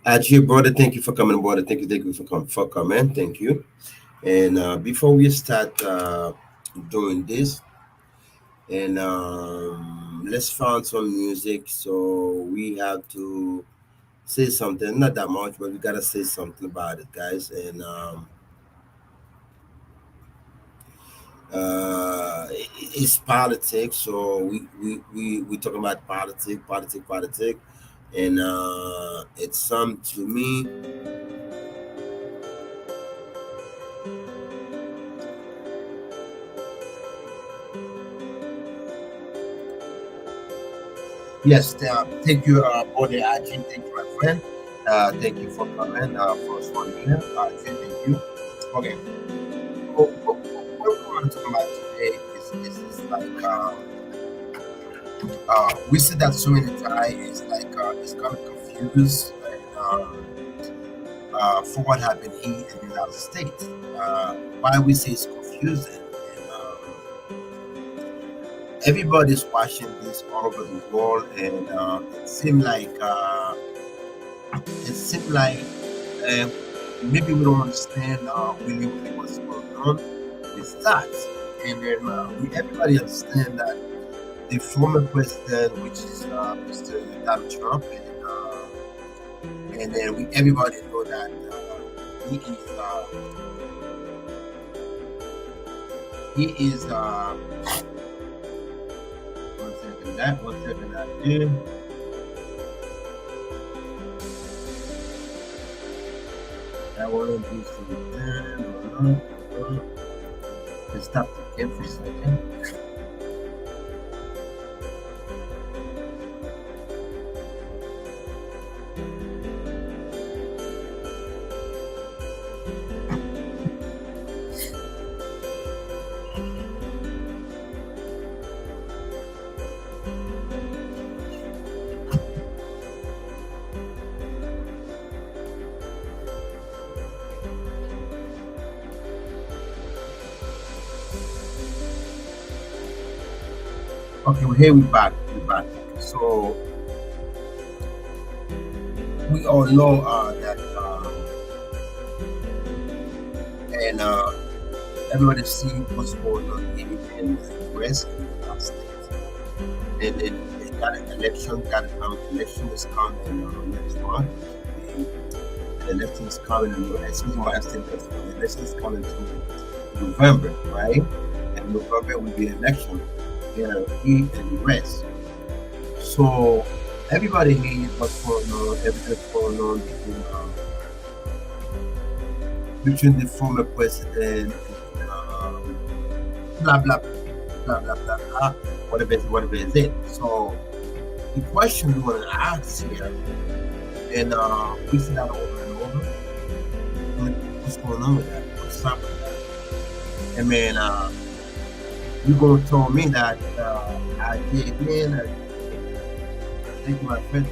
Actually, brother, thank you for coming, brother. Thank you for coming. Thank you. And before we start doing this, and let's find some music. So we have to say something. Not that much, but we gotta say something about it, guys. And it's politics. So we talking about politics, and it's some to me. Yes, thank you, Bode Ajin. Thank you, my friend. Thank you for coming. First one here. Ajin, thank you. Okay, so what we want to talk about today is like we see that so many times is like it's kind of confused and, for what happened here in the United States. Why we say it's confusing and everybody's watching this all over the world and it seemed like uh, maybe we don't understand really what's going on with that. And then everybody understand that the former president, which is Mr. Donald Trump, and then everybody know that he is one second that here. That one is let's stop the game for a second. Okay, well, here we back. We're back. So we all know that, and everybody see what's going on in the US and the United States. And then they got an election, election is coming next month. The election is coming in the excuse my estimate, the election is coming to November, right? And November will be election here in the US. So everybody knows what's going on, everything's going on between the former president and blah blah blah blah blah blah, whatever is it. So the question we want to ask here, and we see that over and over, what's going on with that? What's up with that? And man, you gonna tell me that I did, man. Thank you, my friend.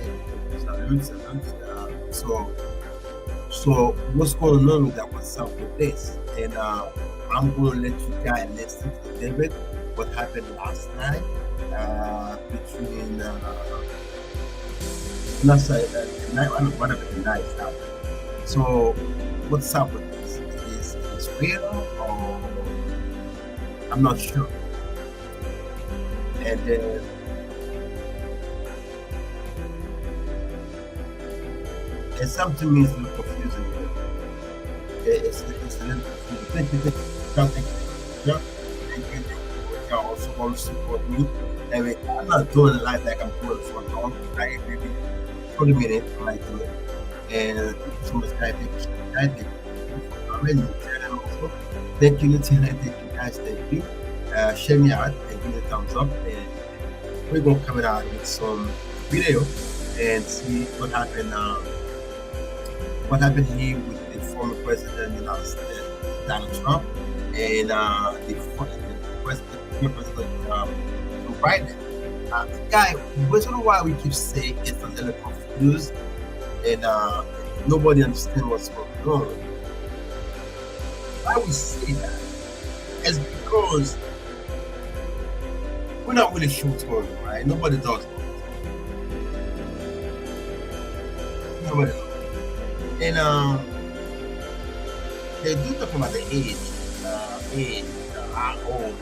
So what's going on with that? What's up with this? And I'm going to let you guys listen to David. What happened last night between not say the night, I don't know, whatever the night happened. So what's up with this? Is it real or I'm not sure. And then it's something to me is a little confusing. It's a little confusing. Thank you, thank you. Y'all, thank you. Yeah, thank you. Thank you. Y'all also want to support me. I mean, I'm not doing it like I'm doing it for long. Like maybe 20 minutes I might do it. And thank you so much, guys. Thank you so much, guys. Thank you for coming. Lieutenant also. Thank you, Lieutenant. Thank you, guys. Thank you. Share me out and give me a thumbs up. And we're going to come out with some video and see what happened here with the former president of the United States, Donald Trump, and the president Joe Biden. Guy, the reason why we keep saying it's a little confused and nobody understands what's going on. Why we say that is because we're not really sure what's going on, right? Nobody does. Nobody knows. And they do talk about the age, how old.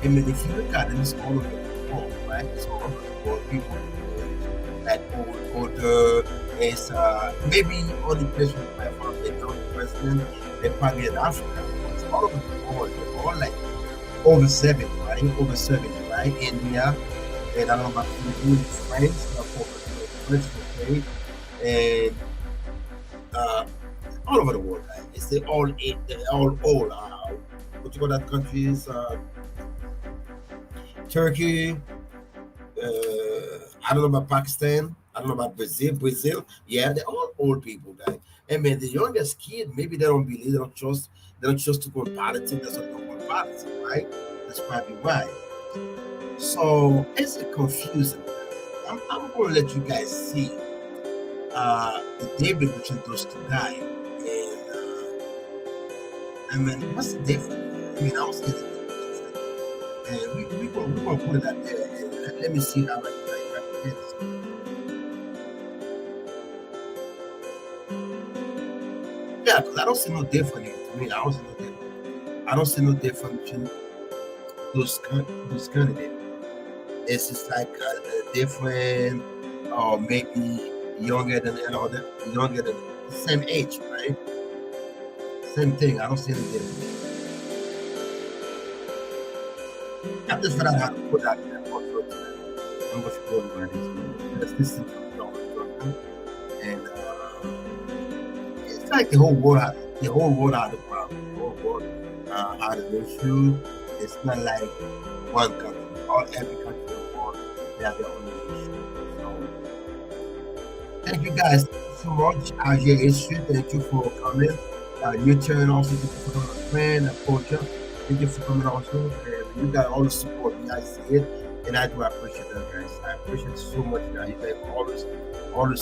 I mean, if you look at it, it's all over the world, right? It's all over the world. People like older. It's maybe only place where my father is not president. They're probably in Africa. It's all over the world. They're all like over 70, right? Over 70, right? India, and I don't know about France, French, okay, and uh, all over the world, right? It's they're all old. What you call that country is Turkey. I don't know about Pakistan. I don't know about Brazil. Brazil, yeah, they're all old people, guys. And man, the youngest kid, maybe they don't believe, they don't trust to go in politics. That's what they don't go in politics, right? That's probably why. So it's a confusing. I'm going to let you guys see the debate between those two guys. And I mean, what's the difference? I mean, I was saying the difference. And we're going to put it out there. And let me see how I can get this. Yeah, because I don't see no difference to me. I don't see no difference. I don't see no difference between those candidates. It's just like different, or maybe younger than another, younger than the same age, right? Same thing. I don't see any difference. I'm just figuring out how to put that in that one for tonight. I'm going to go over this. Let's listen to the and it's like the whole world had a problem. The whole world had an issue. It's not like one country. Every country in the world, they have their own issue. So, thank you guys so much. As your issue, thank you for coming. Your turn also. Thank you for coming, my friend, Portia. Thank you for coming also. And you got all the support. You guys see it, and I do appreciate that, guys. I appreciate it so much. Now you guys always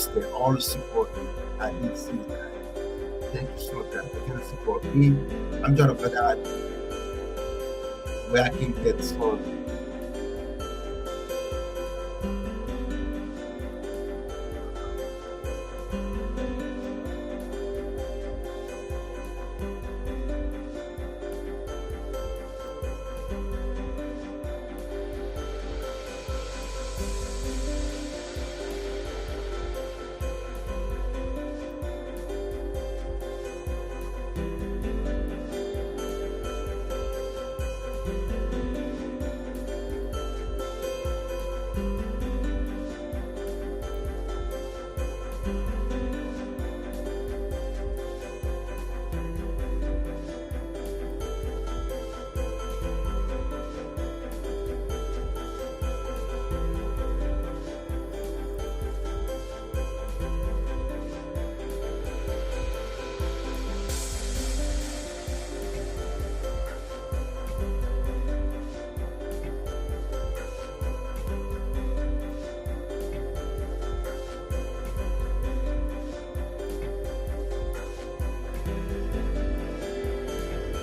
there, always support me. I did see that. Thank you so much, guys. Thank you for support me. I'm trying to figure out where I can get this on.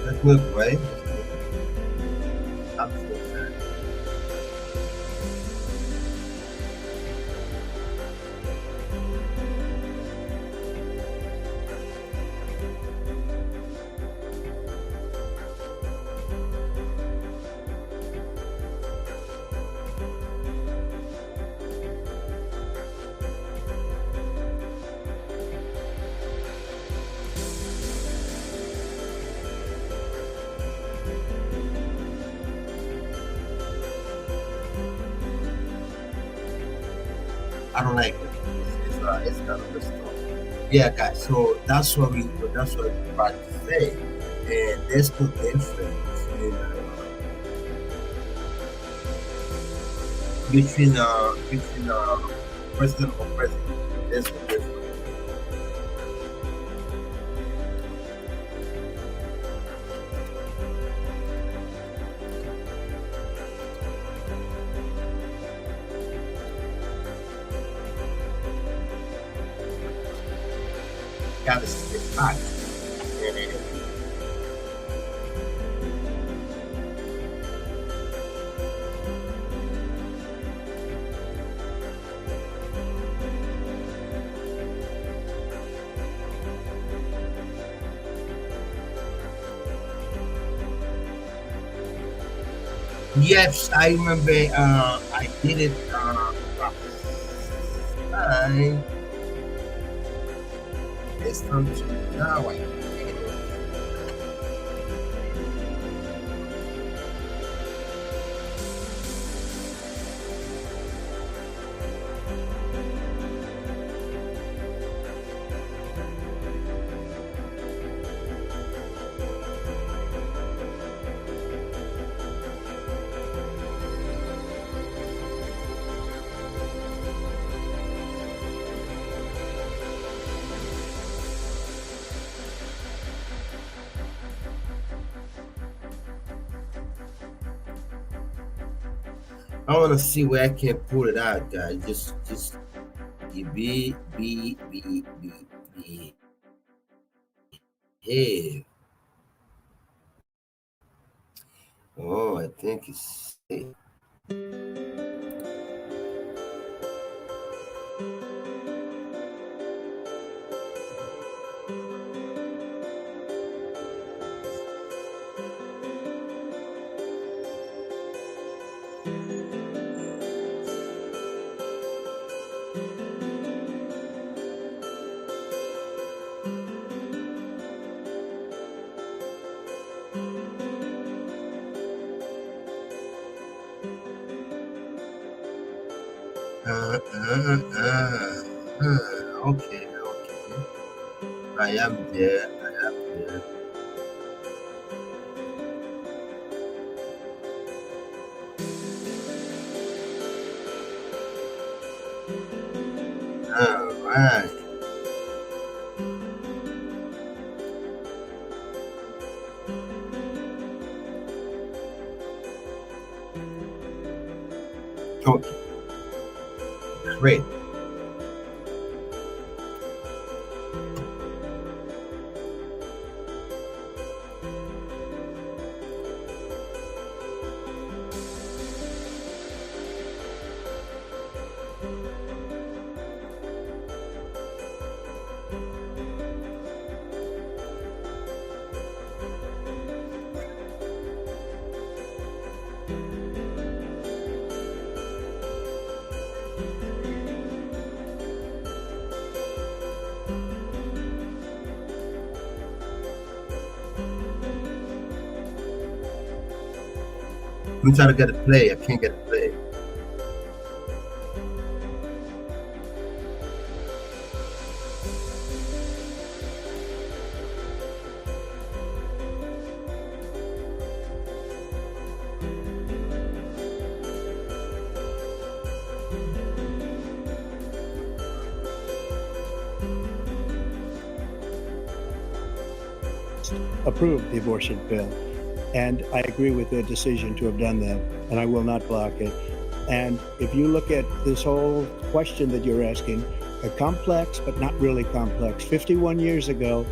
That's good, right? Absolutely. I don't like it. It's kind of messed up. Yeah, guys. So that's what we're about to say, and there's no difference between president or president. There's no difference. Got to stick back. And Yes, I remember. I did it. I It's from now. I think it was. I want to see where I can pull it out, guys. Just be here. Oh, I think it's. Okay, okay. I am there. I am there. All right. Okay, great. I'm trying to get a play. I can't get a play. Approved the abortion bill. And I agree with their decision to have done that, and I will not block it. And if you look at this whole question that you're asking, complex, but not really complex. 51 years ago,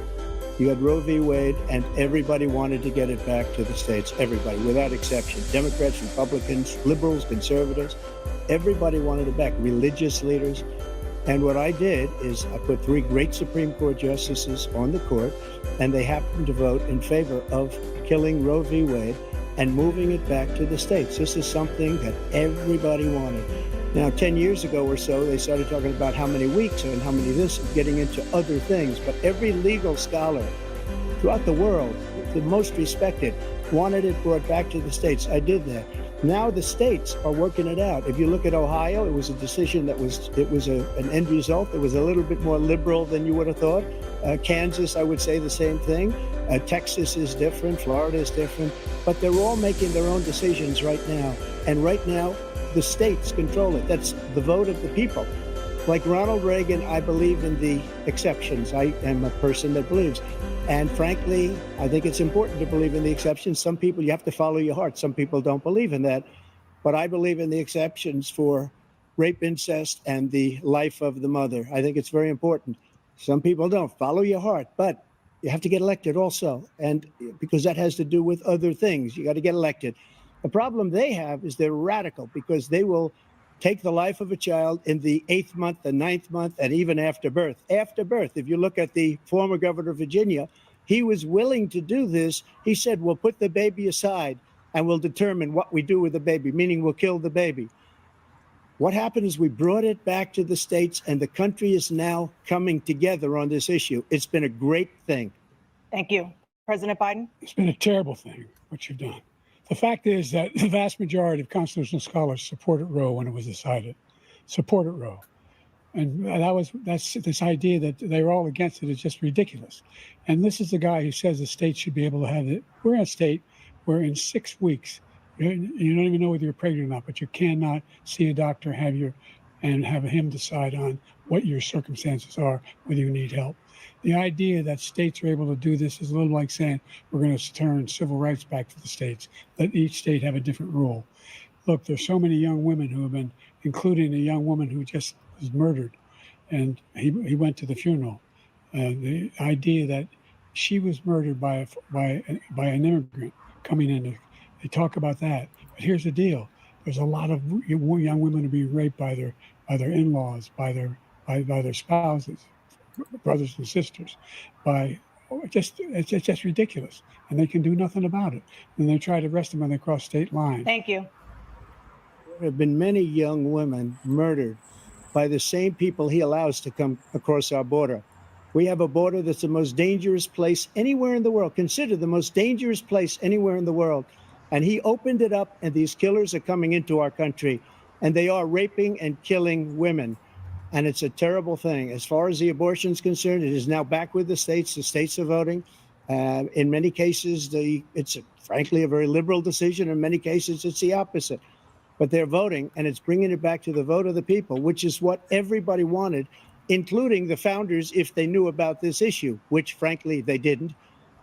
you had Roe v. Wade, and everybody wanted to get it back to the states. Everybody, without exception. Democrats, Republicans, liberals, conservatives, everybody wanted it back. Religious leaders. And what I did is I put 3 great Supreme Court justices on the court, and they happened to vote in favor of killing Roe v. Wade and moving it back to the states. This is something that everybody wanted. Now, 10 years ago or so, they started talking about how many weeks and how many this, getting into other things. But every legal scholar throughout the world, the most respected, wanted it brought back to the states. I did that. Now the states are working it out. If you look at Ohio, it was a decision that was an end result. It was a little bit more liberal than you would have thought. Kansas, I would say the same thing. Texas is different. Florida is different. But they're all making their own decisions right now. And right now, the states control it. That's the vote of the people. Like Ronald Reagan, I believe in the exceptions. I am a person that believes. And frankly, I think it's important to believe in the exceptions. Some people, you have to follow your heart. Some people don't believe in that. But I believe in the exceptions for rape, incest, and the life of the mother. I think it's very important. Some people don't. Follow your heart. But you have to get elected also. And because that has to do with other things. You got to get elected. The problem they have is they're radical because they will take the life of a child in the 8th month, the 9th month, and even after birth. After birth, if you look at the former governor of Virginia, he was willing to do this. He said, we'll put the baby aside and we'll determine what we do with the baby, meaning we'll kill the baby. What happened is we brought it back to the states, and the country is now coming together on this issue. It's been a great thing. Thank you. President Biden? It's been a terrible thing, what you've done. The fact is that the vast majority of constitutional scholars supported Roe when it was decided, supported Roe. And that's this idea that they're all against it is just ridiculous. And this is the guy who says the state should be able to have it. We're in a state where in 6 weeks, you don't even know whether you're pregnant or not, but you cannot see a doctor, and have him decide on what your circumstances are, whether you need help. The idea that states are able to do this is a little like saying we're going to turn civil rights back to the states, let each state have a different rule. Look, there's so many young women who have been, including a young woman who just was murdered, and he went to the funeral. The idea that she was murdered by an immigrant coming in, they talk about that. But here's the deal: there's a lot of young women who are being raped by their in-laws, by their spouses, brothers and sisters, it's just ridiculous, and they can do nothing about it. And they try to arrest them when they cross state lines. Thank you. There have been many young women murdered by the same people he allows to come across our border. We have a border that's the most dangerous place anywhere in the world, considered the most dangerous place anywhere in the world. And he opened it up, and these killers are coming into our country, and they are raping and killing women. And it's a terrible thing. As far as the abortion is concerned, it is now back with the states. The states are voting. In many cases, it's frankly a very liberal decision. In many cases, it's the opposite. But they're voting, and it's bringing it back to the vote of the people, which is what everybody wanted, including the founders, if they knew about this issue, which frankly they didn't.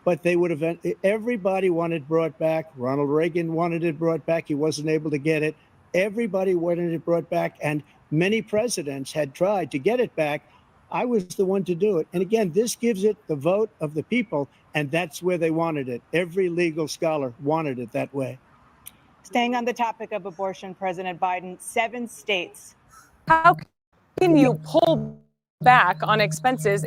But they would have. Everybody wanted brought back. Ronald Reagan wanted it brought back. He wasn't able to get it. Everybody wanted it brought back, and many presidents had tried to get it back. I was the one to do it. And again, this gives it the vote of the people, and that's where they wanted it. Every legal scholar wanted it that way. Staying on the topic of abortion, President Biden, 7 states. How can you pull back on expenses?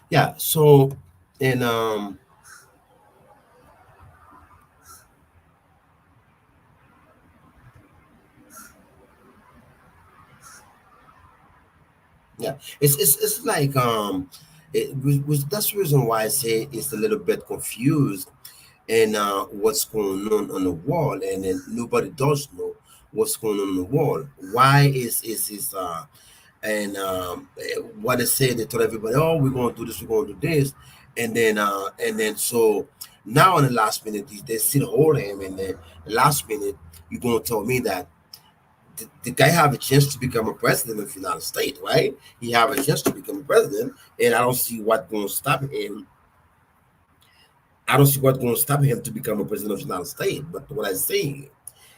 Yeah. So, and yeah, it's like that's the reason why I say it's a little bit confused and what's going on the wall, and then nobody does know what's going on the wall. Why is and what they say, they told everybody, oh, we're going to do this, we're going to do this, and then so now in the last minute they still hold him, and then the last minute you're going to tell me that the guy have a chance to become a president of the United States, right? He have a chance to become a president, and I don't see what going to stop him. I don't see what's going to stop him to become a president of the United States. But what I say,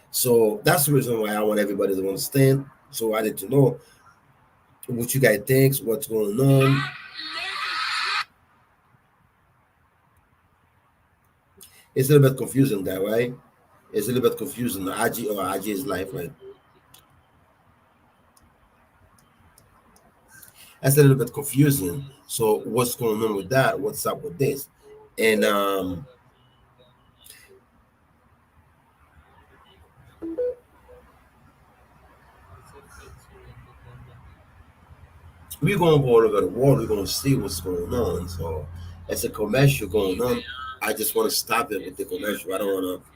so that's the reason why I want everybody to understand. So I need to know what you guys think, what's going on. It's a little bit confusing, guy, right? It's a little bit confusing. IG is life, right? That's a little bit confusing. So what's going on with that? What's up with this? And we're gonna go all over the world. We're gonna see what's going on. So it's a commercial going on. I just want to stop it with the commercial. I don't want to.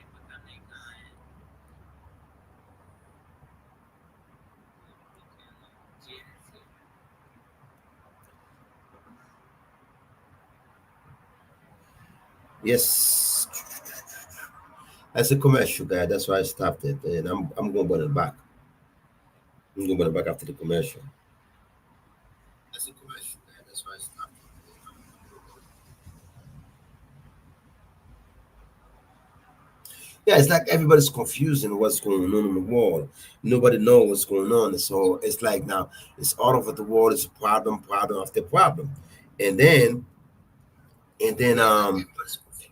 Yes, that's a commercial, guy. That's why I stopped it, and I'm going to put it back. I'm going to put it back after the commercial. That's a commercial, guy. That's why I stopped it. Yeah, it's like everybody's confusing what's going on the wall. Nobody knows what's going on. So it's like now it's all over the world. It's problem after problem, and then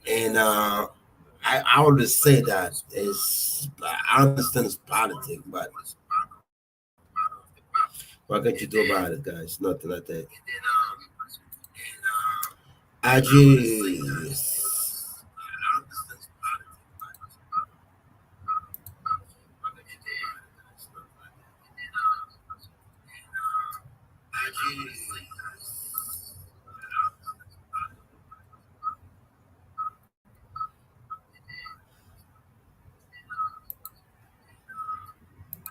and I always say that is I understand it's politics, but what can you do about it, guys? Nothing like that. I just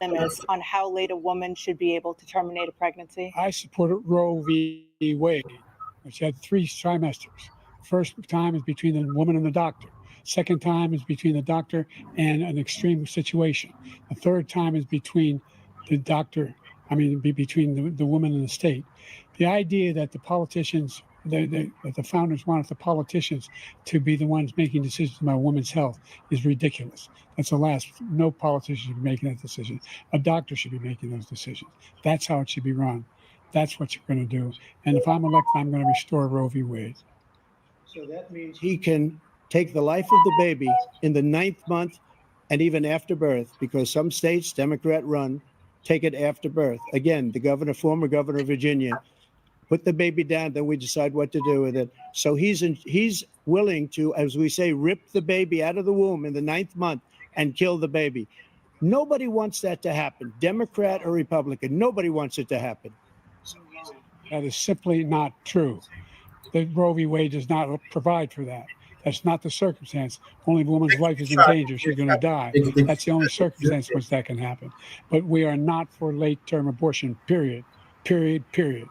Limits on how late a woman should be able to terminate a pregnancy? I supported Roe v. Wade, which had 3 trimesters. First time is between the woman and the doctor. Second time is between the doctor and an extreme situation. The third time is between the doctor, between the woman and the state. The idea that the politicians, that the founders wanted the politicians to be the ones making decisions about women's health is ridiculous. That's the last. No politician should be making that decision. A doctor should be making those decisions. That's how it should be run. That's what you're going to do. And if I'm elected, I'm going to restore Roe v. Wade. So that means he can take the life of the baby in the 9th month and even after birth, because some states, Democrat run, take it after birth. Again, the former governor of Virginia, put the baby down, then we decide what to do with it. So he's willing to, as we say, rip the baby out of the womb in the 9th month and kill the baby. Nobody wants that to happen, Democrat or Republican. Nobody wants it to happen. That is simply not true. The Roe v. Wade does not provide for that. That's not the circumstance. Only if a woman's life is in danger, she's going to die. That's the only circumstance in which that can happen. But we are not for late-term abortion, period. Period, period.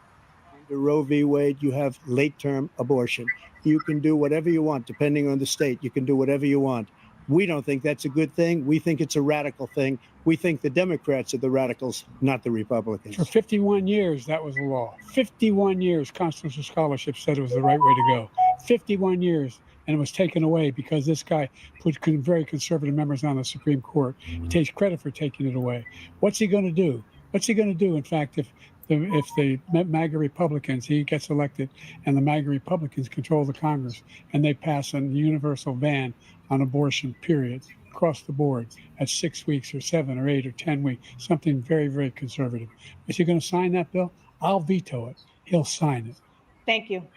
Under Roe v. Wade, you have late-term abortion. You can do whatever you want, depending on the state. You can do whatever you want. We don't think that's a good thing. We think it's a radical thing. We think the Democrats are the radicals, not the Republicans. For 51 years, that was the law. 51 years, constitutional scholarship said it was the right way to go. 51 years, and it was taken away because this guy put very conservative members on the Supreme Court. He takes credit for taking it away. What's he going to do? What's he going to do, in fact, if the MAGA Republicans, he gets elected, and the MAGA Republicans control the Congress, and they pass a universal ban on abortion, period, across the board at 6 weeks or 7 or 8 or 10 weeks, something very, very conservative. Is he going to sign that bill? I'll veto it. He'll sign it. Thank you.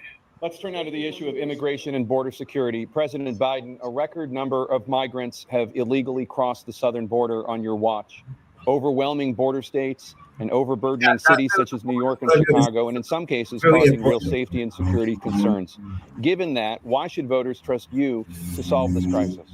Let's turn now to the issue of immigration and border security. President Biden, a record number of migrants have illegally crossed the southern border on your watch. Overwhelming border states and overburdening cities such as New York and Chicago, and in some cases causing real safety and security concerns. Given that, why should voters trust you to solve this crisis?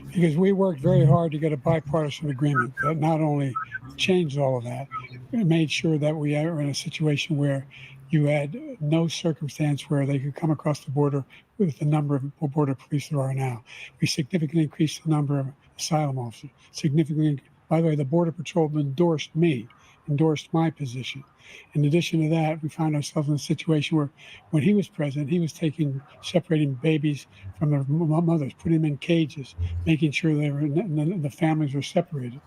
Because we worked very hard to get a bipartisan agreement that not only changed all of that, it made sure that we are in a situation where you had no circumstance where they could come across the border with the number of border police there are now. We significantly increased the number of asylum officers. By the way, the Border Patrol endorsed my position. In addition to that, we found ourselves in a situation where when he was president, he was separating babies from their mothers, putting them in cages, making sure the families were separated.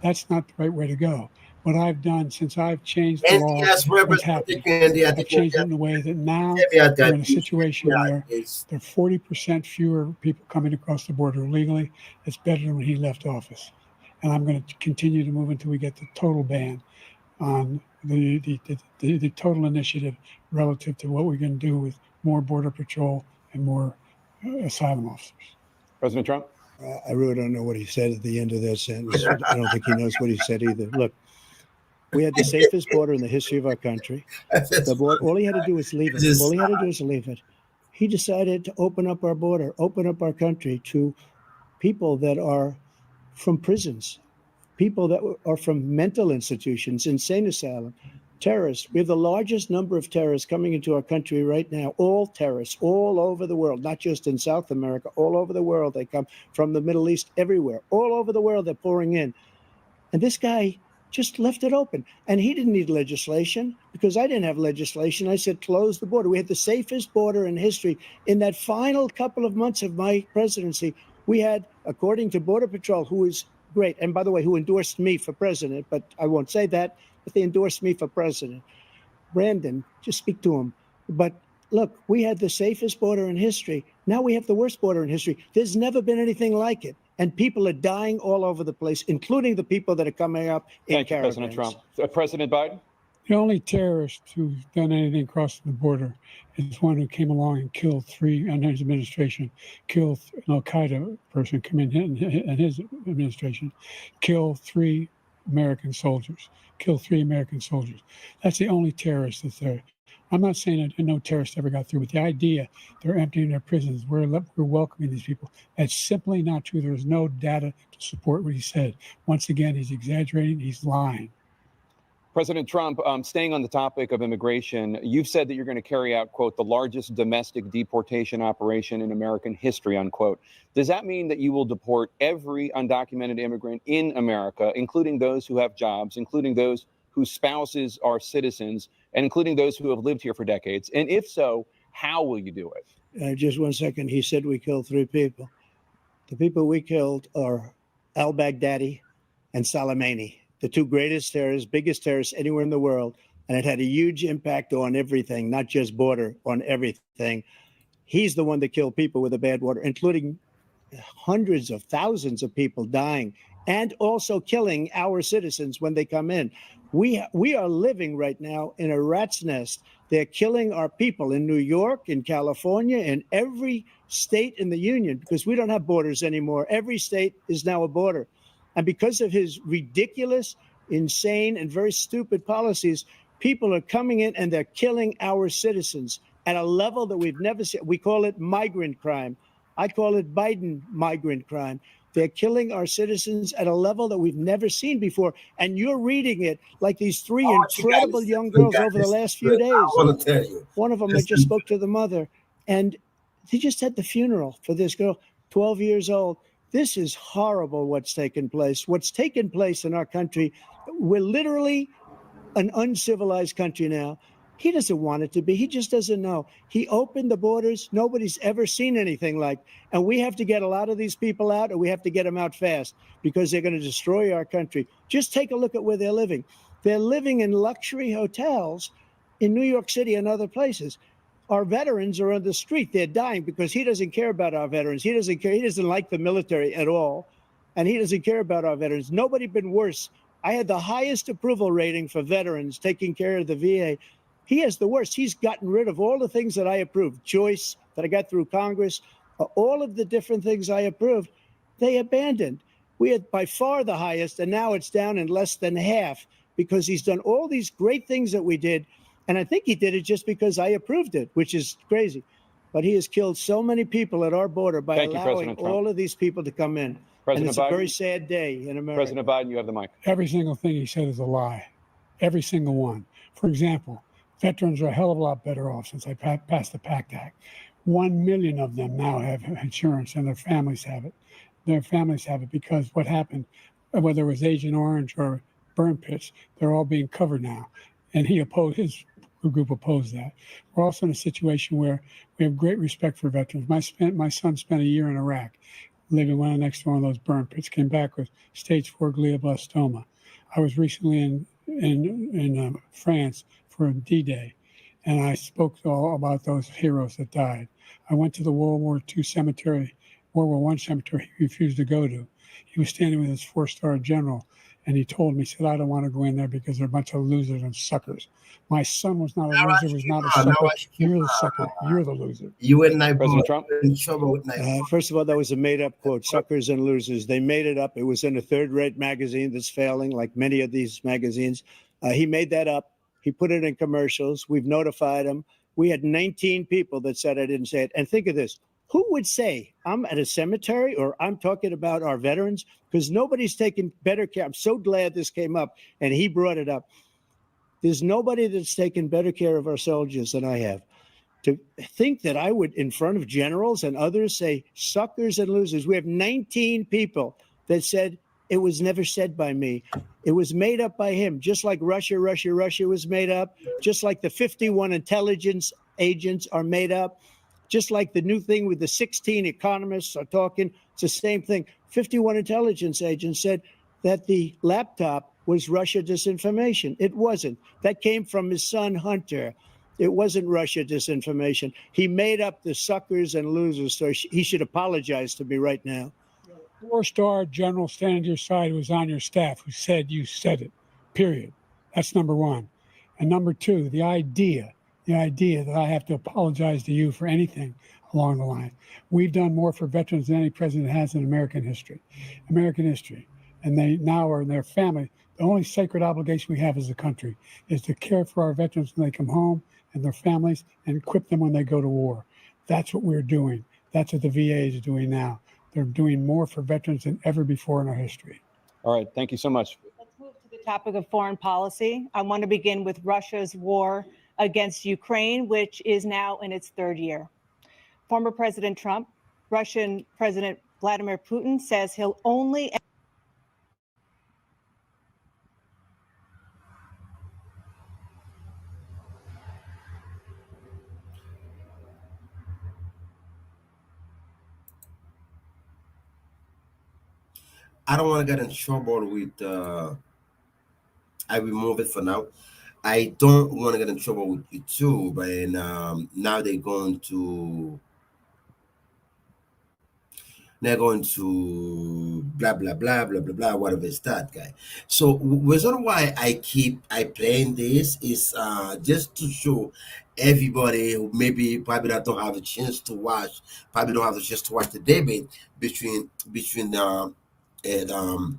That's not the right way to go. What I've done since I've changed the law, what's happened, I've changed it in a way that now we're in a situation where there are 40% fewer people coming across the border illegally. It's better than when he left office. And I'm going to continue to move until we get the total ban on the total initiative relative to what we're going to do with more Border Patrol and more asylum officers. President Trump? I really don't know what he said at the end of that sentence. I don't think he knows what he said either. Look, we had the safest border in the history of our country. All he had to do was leave it. All he had to do was leave it. He decided to open up our border, open up our country to people that are from prisons, people that are from mental institutions, insane asylum, terrorists. We have the largest number of terrorists coming into our country right now, all terrorists, all over the world, not just in South America, all over the world. They come from the Middle East, everywhere, all over the world, they're pouring in. And this guy just left it open. And he didn't need legislation because I didn't have legislation. I said, close the border. We had the safest border in history. In that final couple of months of my presidency, we had, according to Border Patrol, who is great, and by the way, who endorsed me for president, but I won't say that, but they endorsed me for president. Brandon, just speak to him. But look, we had the safest border in history. Now we have the worst border in history. There's never been anything like it. And people are dying all over the place, including the people that are coming up in Thank you, caravans. President Trump. President Biden? The only terrorist who's done anything crossing the border is one who came along and killed three, and his administration killed an Al Qaeda person come in and his administration killed three American soldiers. That's the only terrorist that's there. I'm not saying that no terrorist ever got through, but the idea they're emptying their prisons, we're welcoming these people, that's simply not true. There's no data to support what he said. Once again, he's exaggerating, he's lying. President Trump, staying on the topic of immigration, you've said that you're going to carry out, quote, the largest domestic deportation operation in American history, unquote. Does that mean that you will deport every undocumented immigrant in America, including those who have jobs, including those whose spouses are citizens, and including those who have lived here for decades? And if so, how will you do it? Just 1 second. He said we killed three people. The people we killed are al-Baghdadi and Soleimani, the two greatest terrorists, biggest terrorists anywhere in the world. And it had a huge impact on everything, not just border, on everything. He's the one that killed people with the bad water, including hundreds of thousands of people dying and also killing our citizens when they come in. We are living right now in a rat's nest. They're killing our people in New York, in California, in every state in the union, because we don't have borders anymore. Every state is now a border. And because of his ridiculous, insane, and very stupid policies, people are coming in and they're killing our citizens at a level that we've never seen. We call it migrant crime. I call it Biden migrant crime. They're killing our citizens at a level that we've never seen before. And you're reading it like these three incredible young girls over the last few days. I want to tell you. One of them, I just spoke to the mother, and he just had the funeral for this girl, 12 years old. This is horrible what's taken place. What's taken place in our country, we're literally an uncivilized country now. He doesn't want it to be. He just doesn't know. He opened the borders. Nobody's ever seen anything like. And we have to get a lot of these people out, and we have to get them out fast because they're going to destroy our country. Just take a look at where they're living. They're living in luxury hotels in New York City and other places. Our veterans are on the street. They're dying because he doesn't care about our veterans. He doesn't care. He doesn't like the military at all. And he doesn't care about our veterans. Nobody been worse. I had the highest approval rating for veterans taking care of the VA. He has the worst. He's gotten rid of all the things that I approved, choice that I got through Congress, all of the different things I approved, they abandoned. We had by far the highest, and now it's down in less than half because he's done all these great things that we did. And I think he did it just because I approved it, which is crazy. But he has killed so many people at our border by allowing all of these people to come in. And it's a very sad day in America. President Biden, you have the mic. Every single thing he said is a lie. Every single one. For example, veterans are a hell of a lot better off since I passed the PACT Act. 1 million of them now have insurance, and their families have it. Their families have it because what happened, whether it was Agent Orange or burn pits, they're all being covered now. And he opposed, his group opposed that. We're also in a situation where we have great respect for veterans. My son spent a year in Iraq, living right next to one of those burn pits, came back with stage 4 glioblastoma. I was recently in France for D-Day, and I spoke all about those heroes that died. I went to the World War I cemetery he refused to go to. He was standing with his 4-star general, and he told me, he said, I don't want to go in there because they're a bunch of losers and suckers. My son was not a loser, was not a sucker. You're the sucker. You're the loser. You and I President Trump? in trouble with Nigeria. First of all, that was a made-up quote, suckers and losers. They made it up. It was in a third-rate magazine that's failing, like many of these magazines. He made that up. He put it in commercials. We've notified him. We had 19 people that said I didn't say it. And think of this. Who would say I'm at a cemetery or I'm talking about our veterans? Because nobody's taken better care. I'm so glad this came up and he brought it up. There's nobody that's taken better care of our soldiers than I have. To think that I would, in front of generals and others, say suckers and losers. We have 19 people that said it was never said by me. It was made up by him, just like Russia was made up, just like the 51 intelligence agents are made up, just like the new thing with the 16 economists are talking. It's the same thing. 51 intelligence agents said that the laptop was Russia disinformation. It wasn't. That came from his son, Hunter. It wasn't Russia disinformation. He made up the suckers and losers, so he should apologize to me right now. 4-star general standing to your side who was on your staff who said you said it, period. That's number one. And number two, the idea that I have to apologize to you for anything along the line. We've done more for veterans than any president has in American history. And they now are in their family. The only sacred obligation we have as a country is to care for our veterans when they come home and their families and equip them when they go to war. That's what we're doing. That's what the VA is doing now. They're doing more for veterans than ever before in our history. All right. Thank you so much. Let's move to the topic of foreign policy. I want to begin with Russia's war against Ukraine, which is now in its third year. Former President Trump, Russian President Vladimir Putin says he'll only I don't want to get in trouble with. I remove it for now. I don't want to get in trouble with YouTube, and now they're going to blah blah blah blah blah blah whatever it's that guy. So reason why I playing this is just to show everybody who maybe probably that don't have a chance to watch, probably don't have a chance to watch the debate between and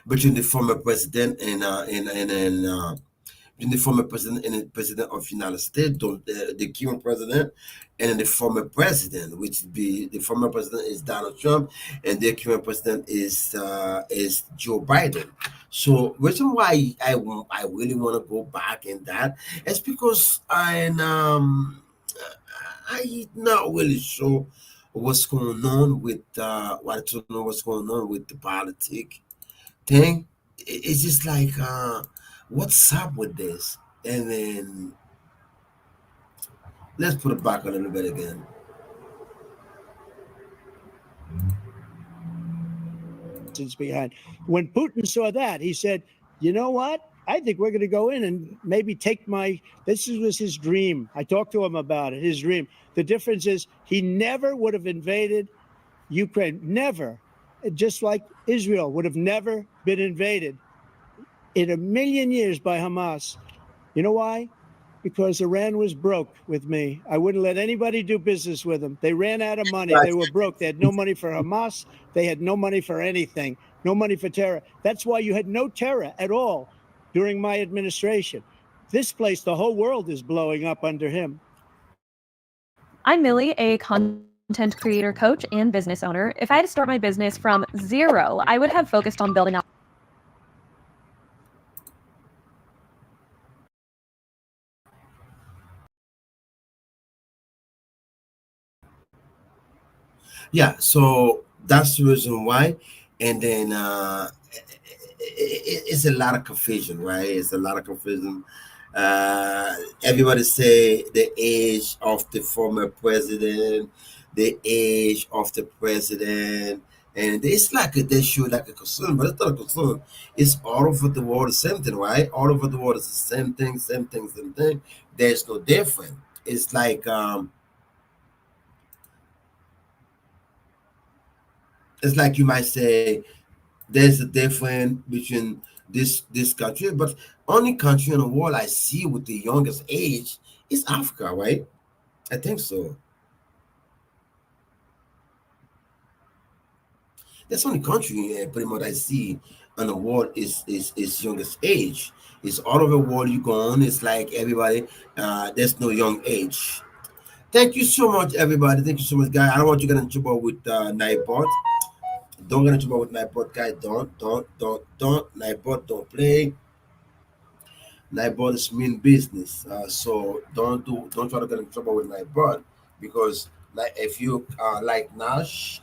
between the former president and between the former president and the president of the United States, the current president, and then the former president, which would be the former president is Donald Trump, and the current president is Joe Biden. So reason why I really want to go back in that is because I not really sure what's going on with I don't know what's going on with the politic thing. It's just like what's up with this? And then let's put it back a little bit again. Behind. When Putin saw that, he said, "You know what? I think we're going to go in and maybe take my." This was his dream. I talked to him about it. His dream. The difference is he never would have invaded Ukraine. Never. Just like Israel would have never been invaded in a million years by Hamas. You know why? Because Iran was broke with me. I wouldn't let anybody do business with them. They ran out of money. They were broke. They had no money for Hamas. They had no money for anything. No money for terror. That's why you had no terror at all during my administration. This place, the whole world is blowing up under him. I'm Millie, a content creator, coach, and business owner. If I had to start my business from zero, I would have focused on building up. Yeah, so that's the reason why. And then it's a lot of confusion, right? It's a lot of confusion. Everybody say the age of the former president, the age of the president, and it's like they show like a concern, but it's not a concern. It's all over the world the same thing, right? All over the world it's the same thing, same thing, same thing. There's no different. It's like you might say there's a difference between this country, but only country in the world I see with the youngest age is Africa, right? I think so. That's the only country pretty much I see in the world is youngest age. It's all over the world you go on. It's like everybody. There's no young age. Thank you so much, everybody. Thank you so much, guys. I don't want you to get in trouble with Nightbot. Don't get in trouble with Nightbot, guys. Don't. Nightbot, don't play. Nightbot is mean business. So don't try to get in trouble with Nightbot because like if you like Naresh,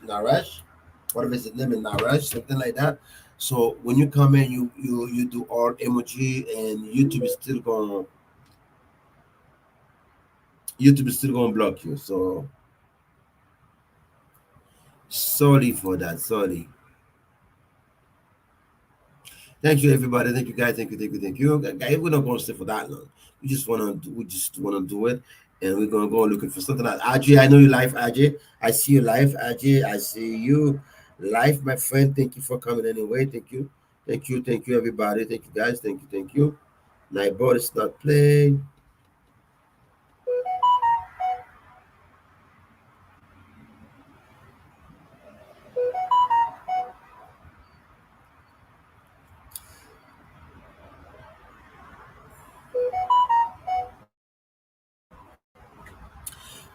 whatever his name is, Naresh, something like that. So when you come in, you do all emoji, and YouTube is still gonna block you. So sorry for that. Sorry. Thank you, everybody. Thank you, guys. Thank you. Guys, we're not going to stay for that long. We just wanna do it, and we're gonna go looking for something like Aj. I know you live, Aj. I see you live, Aj. I see you live, my friend. Thank you for coming anyway. Thank you, everybody. Thank you, guys. Thank you. Nightbot is not playing.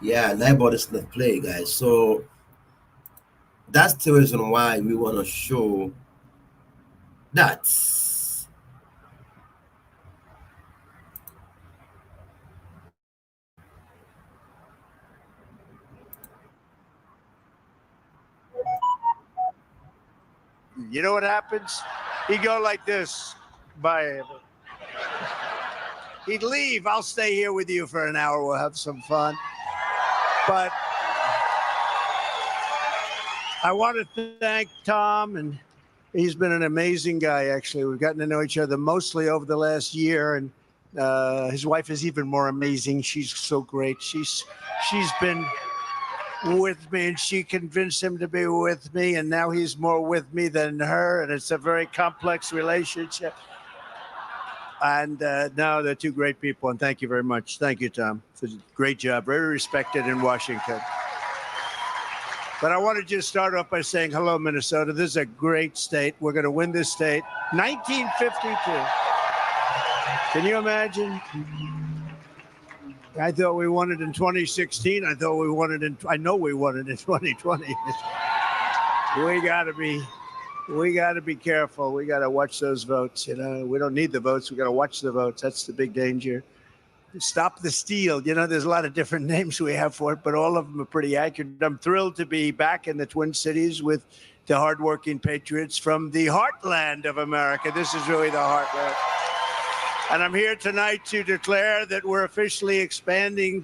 Yeah, Nightbot is not playing, guys. So that's the reason why we want to show that. You know what happens? He'd go like this. Bye. He'd leave. I'll stay here with you for an hour. We'll have some fun. But I want to thank Tom, and he's been an amazing guy, actually. We've gotten to know each other mostly over the last year, and his wife is even more amazing. She's so great. She's been with me, and she convinced him to be with me, and now he's more with me than her, and it's a very complex relationship. And now they're two great people, and thank you very much. Thank you, Tom. It's a great job, very respected in Washington. But I want to just start off by saying hello, Minnesota. This is a great state. We're going to win this state. 1952. Can you imagine? I thought we won it in 2016. I know we won it in 2020. We got to be careful. We got to watch those votes. You know, we don't need the votes. We got to watch the votes. That's the big danger. Stop the steal. You know, there's a lot of different names we have for it, but all of them are pretty accurate. I'm thrilled to be back in the Twin Cities with the hardworking patriots from the heartland of America. This is really the heartland. And I'm here tonight to declare that we're officially expanding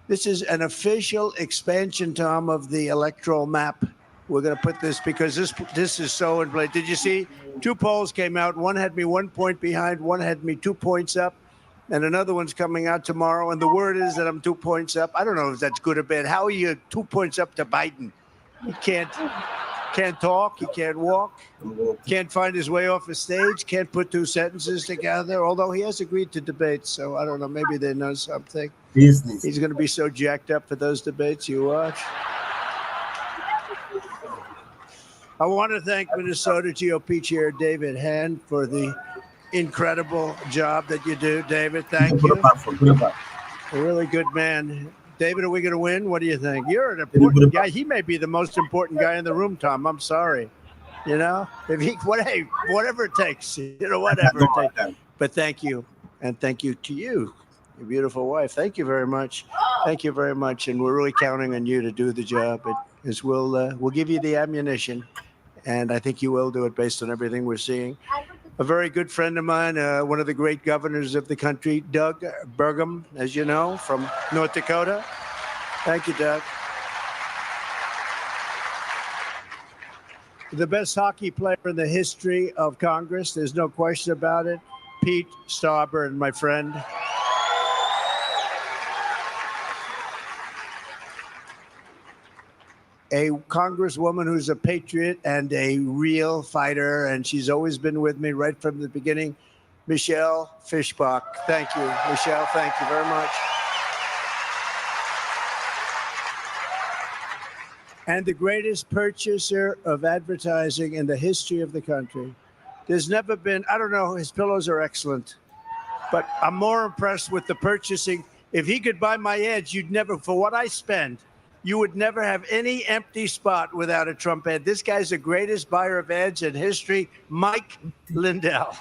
this is an official expansion, Tom, of the electoral map. We're going to put this because this is so in place. Did you see? 2 polls came out. One had me 1 point behind. One had me 2 points up. And another one's coming out tomorrow. And the word is that I'm 2 points up. I don't know if that's good or bad. How are you 2 points up to Biden? He can't talk. He can't walk. Can't find his way off a stage. Can't put 2 sentences together. Although he has agreed to debate. So I don't know. Maybe they know something. Business. He's going to be so jacked up for those debates. You watch. I want to thank Minnesota GOP Chair David Hand for the incredible job that you do, David. Thank you. A really good man. David, are we going to win? What do you think? You're an important guy. He may be the most important guy in the room, Tom. I'm sorry. You know, whatever it takes. You know, whatever it takes. But thank you, and thank you to you, your beautiful wife. Thank you very much. Thank you very much, and we're really counting on you to do the job. As we'll give you the ammunition. And I think you will do it based on everything we're seeing. A very good friend of mine, one of the great governors of the country, Doug Burgum, as you know, from North Dakota. Thank you, Doug. The best hockey player in the history of Congress, there's no question about it, Pete Stauber, my friend. A congresswoman who's a patriot and a real fighter, and she's always been with me right from the beginning, Michelle Fischbach. Thank you, Michelle. Thank you very much. And the greatest purchaser of advertising in the history of the country. There's never been, I don't know, his pillows are excellent, but I'm more impressed with the purchasing. If he could buy my ads, you'd never, for what I spend, you would never have any empty spot without a Trump ad. This guy's the greatest buyer of ads in history, Mike Lindell.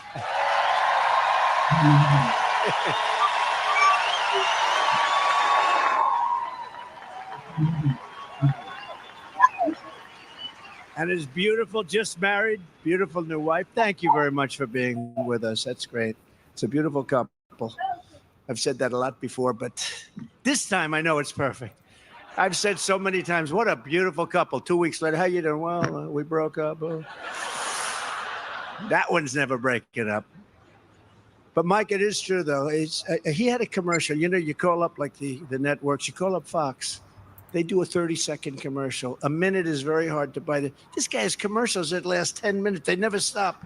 And his beautiful, just married, beautiful new wife. Thank you very much for being with us. That's great. It's a beautiful couple. I've said that a lot before, but this time I know it's perfect. I've said so many times, what a beautiful couple. 2 weeks later, how you doing? Well, we broke up. That one's never breaking up. But Mike, it is true though. He had a commercial. You know, you call up like the networks. You call up Fox. They do a 30-second commercial. A minute is very hard to buy. This guy has commercials that last 10 minutes. They never stop.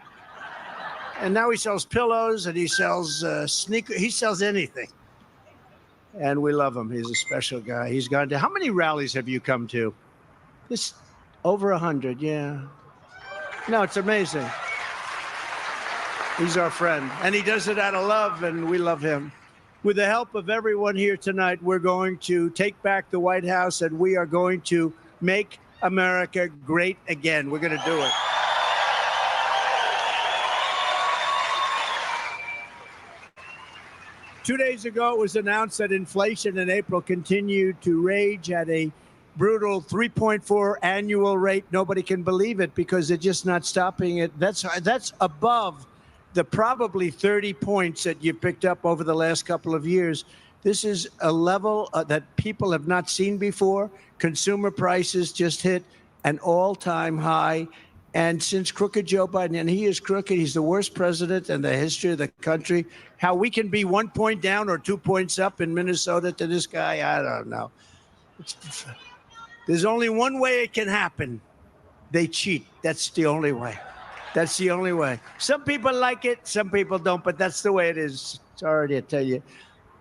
And now he sells pillows and he sells sneakers. He sells anything. And we love him. He's a special guy. He's gone to, how many rallies have you come to? This over 100, yeah. No, it's amazing. He's our friend. And he does it out of love, and we love him. With the help of everyone here tonight, we're going to take back the White House, and we are going to make America great again. We're going to do it. Two days ago, it was announced that inflation in April continued to rage at a brutal 3.4 annual rate. Nobody can believe it because they're just not stopping it. That's above the probably 30 points that you picked up over the last couple of years. This is a level that people have not seen before. Consumer prices just hit an all-time high. And since crooked Joe Biden, and he is crooked, he's the worst president in the history of the country. How we can be 1 point down or 2 points up in Minnesota to this guy, I don't know. There's only one way it can happen. They cheat. That's the only way. That's the only way. Some people like it, some people don't, but that's the way it is. Sorry to tell you.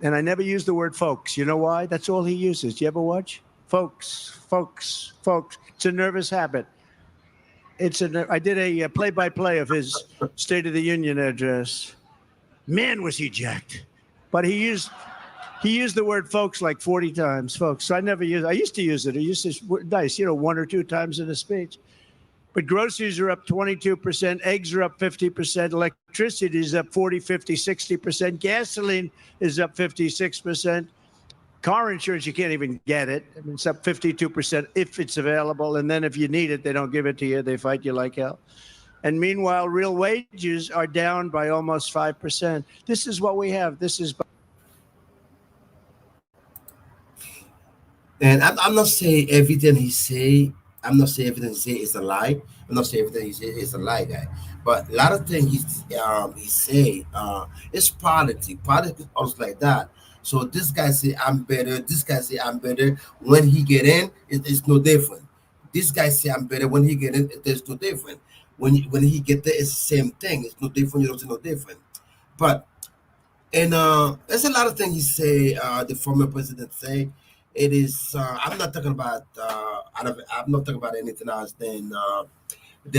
And I never use the word folks. You know why? That's all he uses. You ever watch? Folks, folks, folks. It's a nervous habit. I did a play-by-play of his State of the Union address. Man, was he jacked. But he used the word folks like 40 times, folks. So I used to use it. I used to, nice, 1 or 2 times in a speech. But groceries are up 22%, eggs are up 50%, electricity is up 40, 50, 60%, gasoline is up 56%. Car insurance, you can't even get it. I mean, it's up 52% if it's available. And then if you need it, they don't give it to you. They fight you like hell. And meanwhile, real wages are down by almost 5%. This is what we have. This is. And I'm not saying everything he say. I'm not saying everything he say is a lie. I'm not saying everything he say is a lie, guy. But a lot of things he say it's politics. Politics is also like that. So this guy say I'm better. This guy say I'm better. When he get in, it's no different. This guy say I'm better. When he get in, it's no different. When he get there, it's the same thing. It's no different. You don't see no different. But and there's a lot of things he say. The former president say. It is. I'm not talking about. I'm not talking about anything else than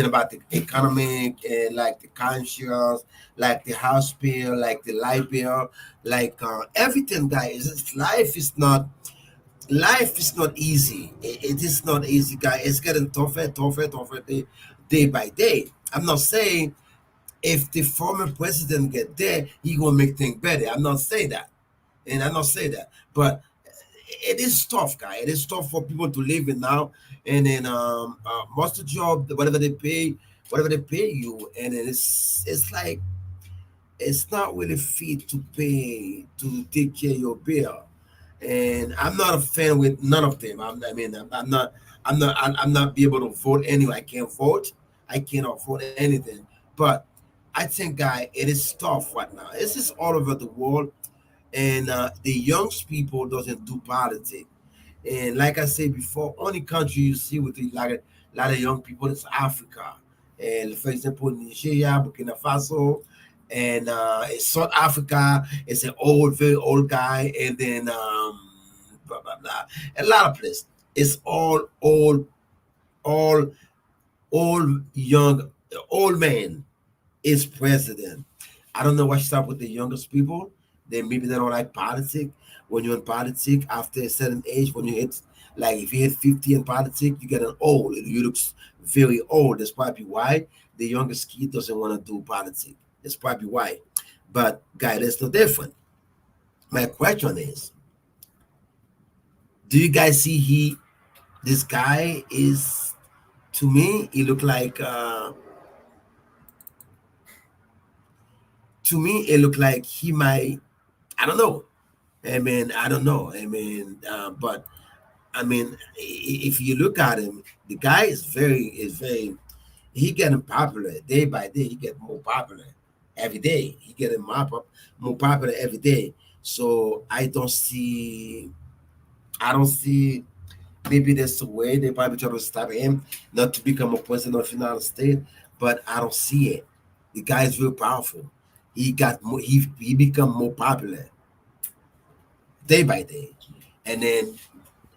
about the economic and like the conscience, like the house bill, like the light bill, like everything, guys. Life is not easy. It is not easy, guys. It's getting tougher day by day. I'm not saying if the former president get there, he gonna make things better. I'm not saying that, and I'm not saying that, but it is tough, guy. It is tough for people to live in now. And then most of the job, whatever they pay you, and then it's like it's not really fit to pay to take care of your bill. And I'm not a fan with none of them. I'm not be able to vote anyway. I can't vote. I cannot vote anything. But I think, guy, it is tough right now. This is all over the world, and the young people doesn't do politics. And like I said before, only country you see with a lot of young people is Africa. And for example, Nigeria, Burkina Faso, and South Africa is an very old guy, and then blah blah blah. A lot of places. It's all old young old man is president. I don't know what's up with the youngest people. Maybe they don't like politics. When you're in politics, after a certain age, when you hit, like if you hit 50 in politics, you get an old. You look very old. That's probably why the youngest kid doesn't want to do politics. That's probably why. But guy, that's no different. My question is, do you guys see this guy is, to me, he look like he might, I don't know. I don't know. But if you look at him, the guy is very he getting popular day by day. He get more popular every day. He getting more popular every day. So I don't see. Maybe that's the way they probably try to stop him not to become a president of the United States, but I don't see it. The guy is real powerful. He got more. He become more popular day by day, and then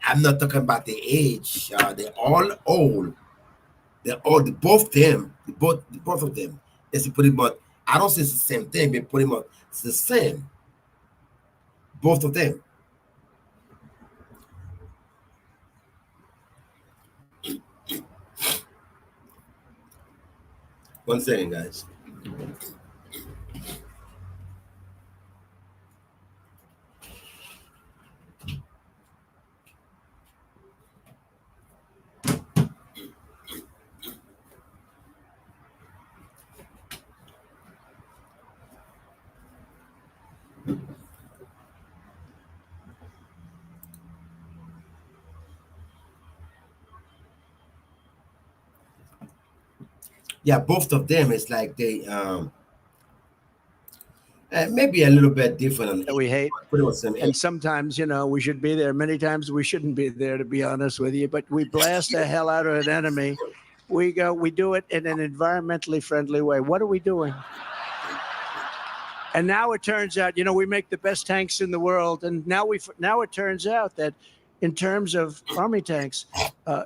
I'm not talking about the age. They're all old. They're all both them. Both of them. It's pretty much. I don't say it's the same thing, but pretty much it's the same. Both of them. One second, guys. Yeah, both of them is like they maybe a little bit different on That we hate. pretty much same And age. sometimes, we should be there. Many times we shouldn't be there, to be honest with you. But we blast the hell out of an enemy. We do it in an environmentally friendly way. What are we doing? And now it turns out, we make the best tanks in the world. And now it turns out that in terms of army tanks,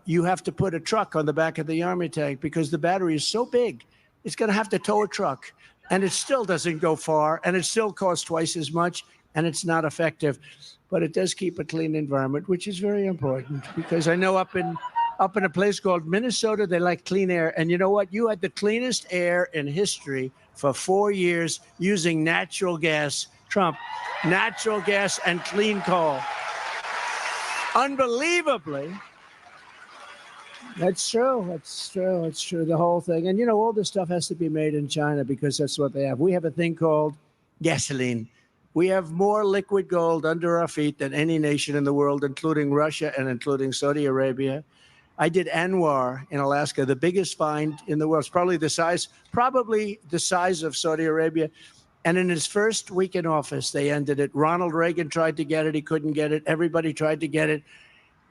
you have to put a truck on the back of the army tank because the battery is so big. It's going to have to tow a truck, and it still doesn't go far, and it still costs twice as much, and it's not effective. But it does keep a clean environment, which is very important because I know up in a place called Minnesota, they like clean air. And you know what? You had the cleanest air in history for 4 years using natural gas. Trump, natural gas and clean coal. Unbelievably. That's true. That's true. It's true. The whole thing. And, all this stuff has to be made in China because that's what they have. We have a thing called gasoline. We have more liquid gold under our feet than any nation in the world, including Russia and including Saudi Arabia. I did Anwar in Alaska, the biggest find in the world. It's probably the size of Saudi Arabia. And in his first week in office, they ended it. Ronald Reagan tried to get it. He couldn't get it. Everybody tried to get it.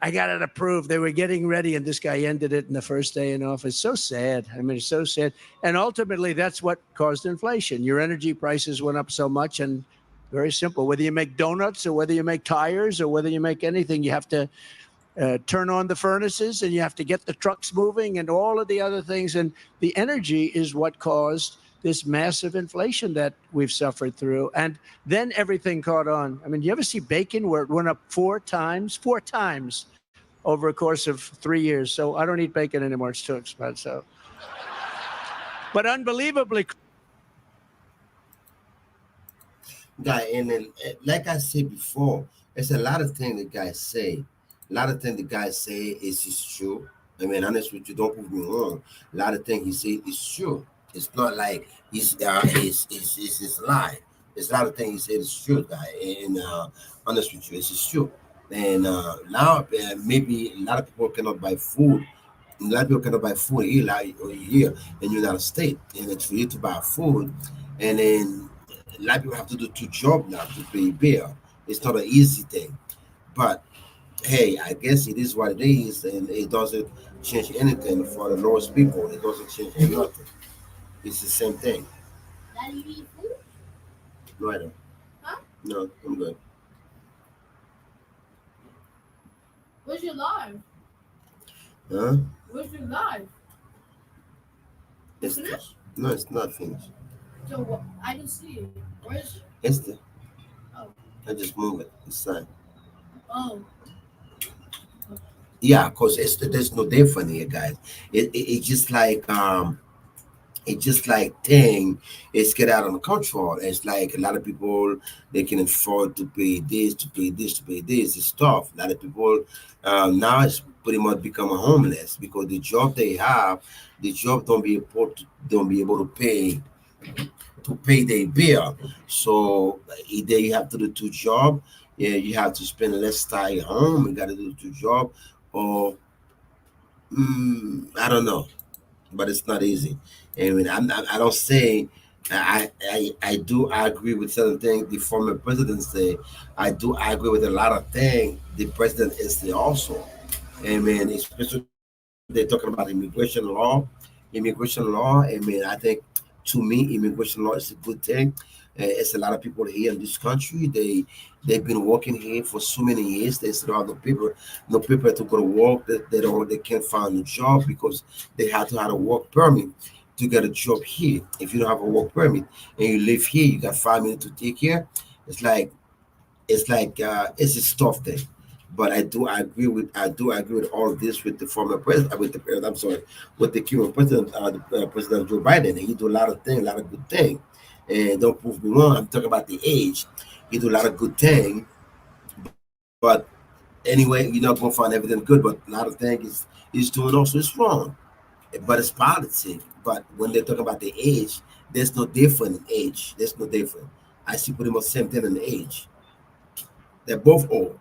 I got it approved. They were getting ready, and this guy ended it in the first day in office. So sad. I mean, it's so sad. And ultimately, that's what caused inflation. Your energy prices went up so much, and very simple. Whether you make donuts or whether you make tires or whether you make anything, you have to turn on the furnaces and you have to get the trucks moving and all of the other things. And the energy is what caused this massive inflation that we've suffered through. And then everything caught on. I mean, you ever see bacon where it went up 4 times over a course of 3 years? So I don't eat bacon anymore. It's too expensive. But unbelievably. Guy, and then like I said before, there's a lot of things the guys say. A lot of things the guys say is true. I mean, honest with you, don't prove me wrong. A lot of things he say is true. It's not like it's lie. There's a lot of things he said is true, guy. And honest with you, it's true. And now maybe a lot of people cannot buy food. A lot of people cannot buy food here, like here in the United States, and it's for you to buy food, and then a lot of people have to do 2 jobs now to pay bill. It's not an easy thing, but hey, I guess it is what it is, and it doesn't change anything for the lowest people. It doesn't change nothing. It's the same thing. Daddy, you eat food? No, I don't. Huh? No, I'm good. Where's your live? Huh? Where's your live? It's Finished? no, it's not finished. So what? I didn't see it. Where's it? It's the. Oh. I just move it aside. Oh. Yeah, cause there's no different here, guys. It's just like thing it's get out of control. It's like a lot of people they can afford to pay this, to pay this, to pay this. It's tough. A lot of people now it's pretty much become homeless because the job they have, the job don't be able to pay their bill. So either you have to do 2 jobs, yeah, you have to spend less time at home. You got to do 2 jobs, or I don't know. but it's not easy. I mean, I don't say. I do agree with certain things the former president say. I do agree with a lot of things the president is say also. I mean, especially they're talking about immigration law. I mean, I think to me, immigration law is a good thing. It's a lot of people here in this country. They've been working here for so many years. They still have no people to go to work. They can't find a job because they had to have a work permit to get a job here. If you don't have a work permit and you live here, you got 5 minutes to take care. It's like it's a tough thing. But I do agree with all of this with the former president with the I'm sorry with the current president the President Joe Biden. And he do a lot of things, a lot of good things. And don't prove me wrong. I'm talking about the age. He do a lot of good things, but anyway, you're not gonna find everything good. But a lot of things he's doing also is wrong. But it's politics. But when they're talking about the age, there's no different in age. There's no different. I see pretty much the same thing in the age. They're both old.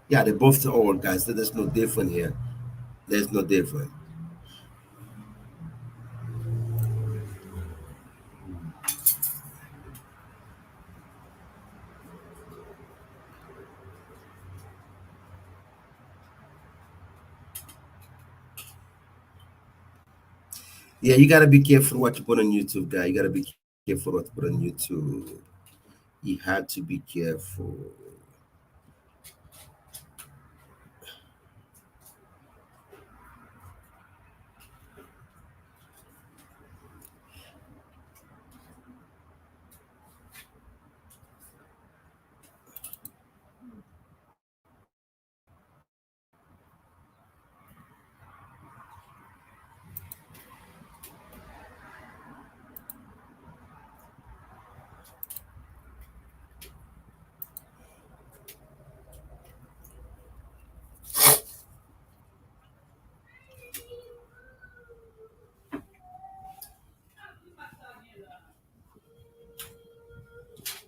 Yeah, they're both the old guys. So there's no different here. There's no different. Yeah, you gotta be careful what you put on YouTube, guy. You gotta be careful what you put on YouTube. You had to be careful.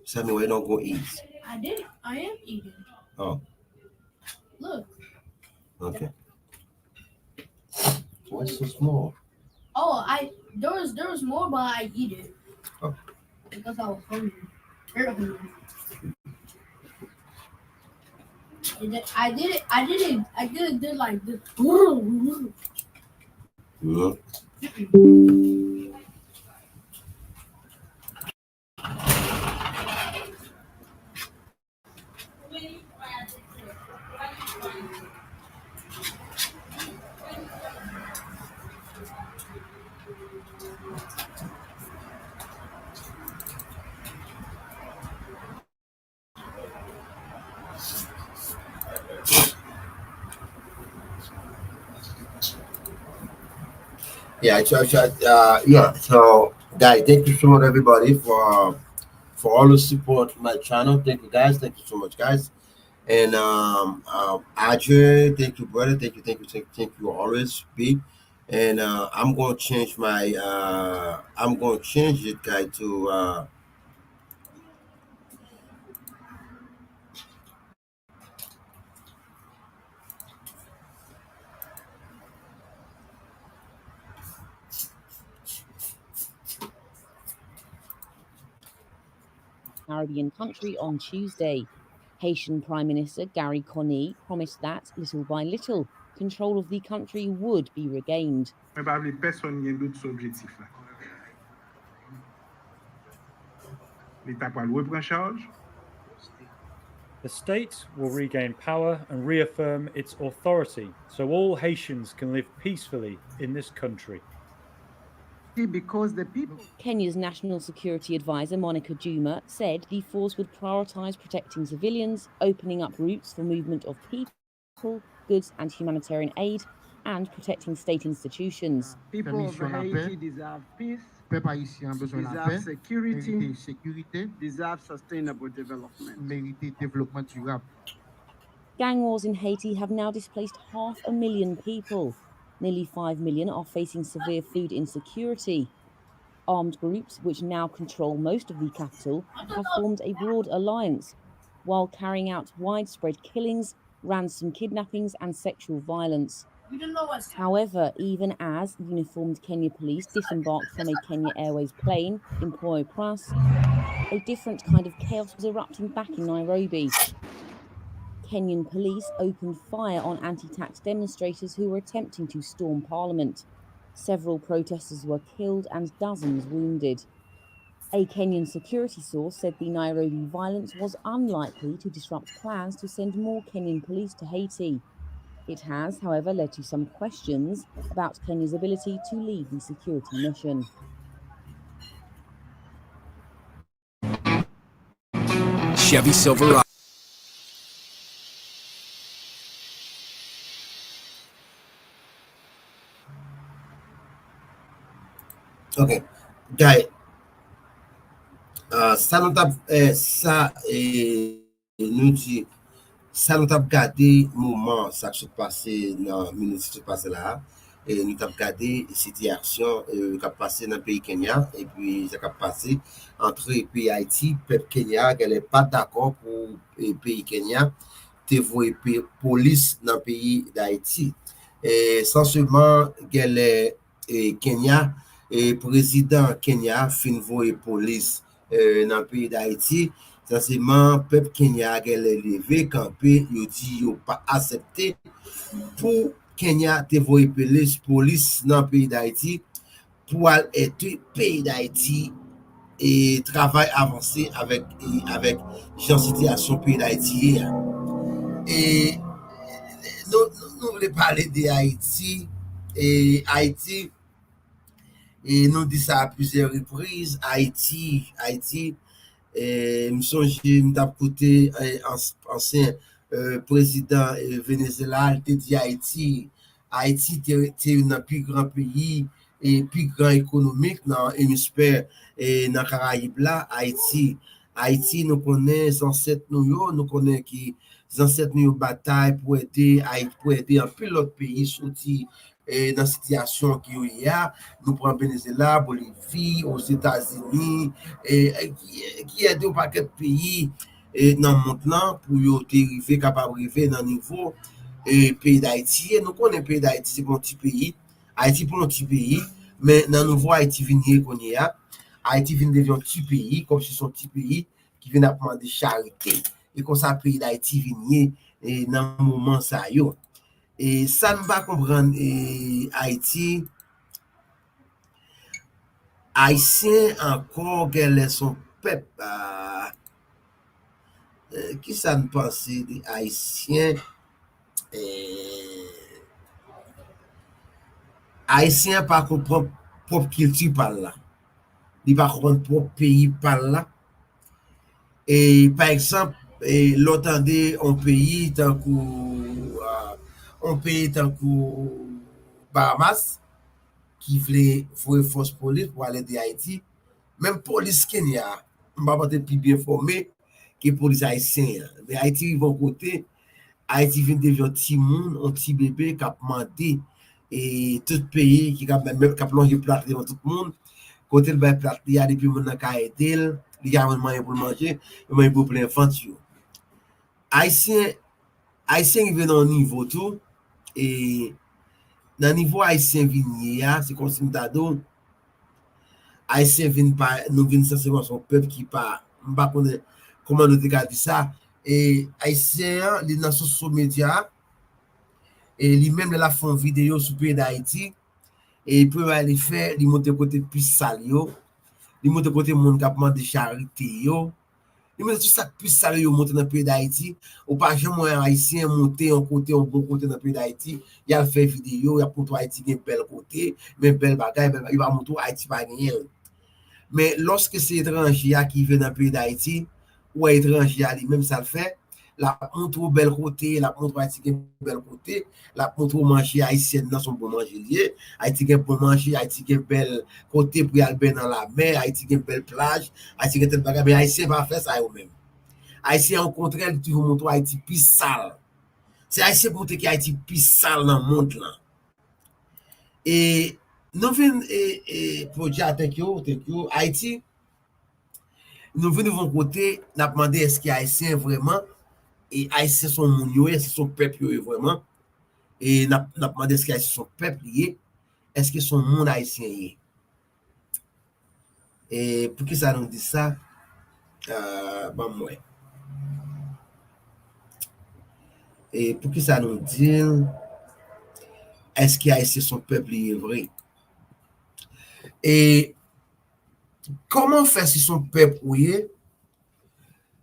Sammy, why don't go eat? I did. I am eating. Oh, Look. okay. Why so small? Oh, there was more, but I eat it Oh, because I was hungry. Very hungry. I did it did like this. yeah. Yeah, yeah. So, guys, thank you so much, everybody, for all the support my channel. Thank you, guys. Thank you so much, guys. And Adrian, thank you, brother. Thank you. Always be. And I'm going to change it, guy, to Caribbean country on Tuesday. Haitian Prime Minister Gary Conille promised that, little by little, control of the country would be regained. The state will regain power and reaffirm its authority so all Haitians can live peacefully in this country. Kenya's National Security Advisor Monica Juma said the force would prioritise protecting civilians, opening up routes for movement of people, goods and humanitarian aid, and protecting state institutions. People of Haiti deserve peace, deserve security, deserve sustainable development. Gang wars in Haiti have now displaced 500,000 people. Nearly 5 million are facing severe food insecurity. armed groups, which now control most of the capital, have formed a broad alliance while carrying out widespread killings, ransom kidnappings, and sexual violence. However, even as uniformed Kenya police disembarked from a Kenya Airways plane in Port-au-Prince, a different kind of chaos was erupting back in Nairobi. Kenyan police opened fire on anti-tax demonstrators who were attempting to storm parliament. Several protesters were killed and dozens wounded. A Kenyan security source said the Nairobi violence was unlikely to disrupt plans to send more Kenyan police to Haiti. It has, however, led to some questions about Kenya's ability to lead the security mission. Chevy Silverado. Ok, Guy, ça nous t'a ça nous dit ça nous t'a gardé moment ça qui s'est passé dans minute qui s'est passé là et nous t'a gardé situation qui a passé dans le pays Kenya et puis ça qui a passé entre le pays Haïti peuple Kenya qu'elle est pas d'accord pour le pays Kenya te voyer police dans le pays d'Haïti et sans seulement qu'elle est Kenya et président Kenya fin voyer police dans le pays d'Haïti, essentiellement, peuple Kenya a levé, campé, il dit qu'il pas accepté pour Kenya te voyer police dans le pays d'Haïti pour être pays d'Haïti et travail avancé avec la situation pays d'Haïti. Et nous voulons parler d'Haïti et Haïti. Et nous disons ça à plusieurs reprises, Haïti, me songe, m't'a côté ancien président Venezuela, il te dit Haïti c'est un plus grand pays et plus grand économique dans l'hémisphère et dans Caraïbes là, Haïti nous connaît ancêtres nous connaît qui ancêtres nous bataille pour aider un peu l'autre pays sortir et dans la situation qu'il y a, nous prenons Venezuela, Bolivie, aux États-Unis, et qui aide au paquet de pays et dans le monde là pour arriver capable arriver dans le niveau et pays d'Haïti. Et nous connaissons le pays d'Haïti, c'est un petit pays. Haïti pour un petit pays, mais dans le nouveau Haïti vient qu'on y a. Haïti vient devenir un petit pays, comme si c'est un petit pays qui vient à demander charité. Et comme ça, le pays d'Haïti vient dans le moment ça yo. Et ça ne va comprendre Haïti. Haïtien encore quel est son peuple. Qui ça ne pense des Haïtiens? Haïtien pas comprendre propre culture par là. Il pas comprendre propre pays par là. Et par exemple, l'entendez un pays tant que Bahamas qui voulait faire force police pour aller de Haïti. Même police Kenya, je ne vais pas être plus bien formé que police haïtienne. Mais Haïti, ils vont côté, Haïti vient de un petit monde, un petit bébé qui a demandé et tout pays qui a même plongé plate devant tout le monde. Côté le plate, il y a des gens qui ont aidé, il y a des gens pour manger, il y a pour plein d'enfants. Haïtien, il vient dans un niveau tout. Et dans le niveau haïtien vigné, c'est comme si nous haïtien vient pas, nous venons essentiellement son peuple qui pas, comment nous dit ça. Et haïtien, les dans social médias, et lui-même la font vidéo sur le pays d'Haïti, et il peut aller faire, il monte côté plus sale, il monte côté monde qui a demandé charité, il met tout ça plus sale monter dans le pays d'Haïti ou pas jamais un haïtien monter un côté un bon côté dans le pays d'Haïti il a fait vidéo il a pour Haïti un bel côté mais belle bagaille il va montrer Haïti pas gagner mais lorsque c'est étranger qui vient dans le pays d'Haïti ou étranger lui-même ça le fait la montre bel côté la montre Haïti un bel côté la montre manger haïtien dans son bon manger lié Haïti un bon manger Haïti un bel côté pour aller dans la mer Haïti une belle plage Haïti un tel bagage mais haïtien va faire ça eux même haïtien au contraire tu veux montrer Haïti plus sale c'est haïtien pour montrer qu'Haïti plus sale dans le monde là et nous venons pour dire thank you, Haïti, nous venons de mon côté, nous avons demandé est-ce qu'il y a haïtien vraiment, et haïtiens sont mon est-ce qu'ils sont peuple vraiment, et nous avons demandé est-ce qu'il y a haïtiens sont peuple est-ce qu'ils sont mon haïtien. Et pour qui ça nous dit ça, bon, moi. Et pour qui ça nous dit, est-ce qu'il y a haïtien son peuple vrai? Et comment faire si son peuple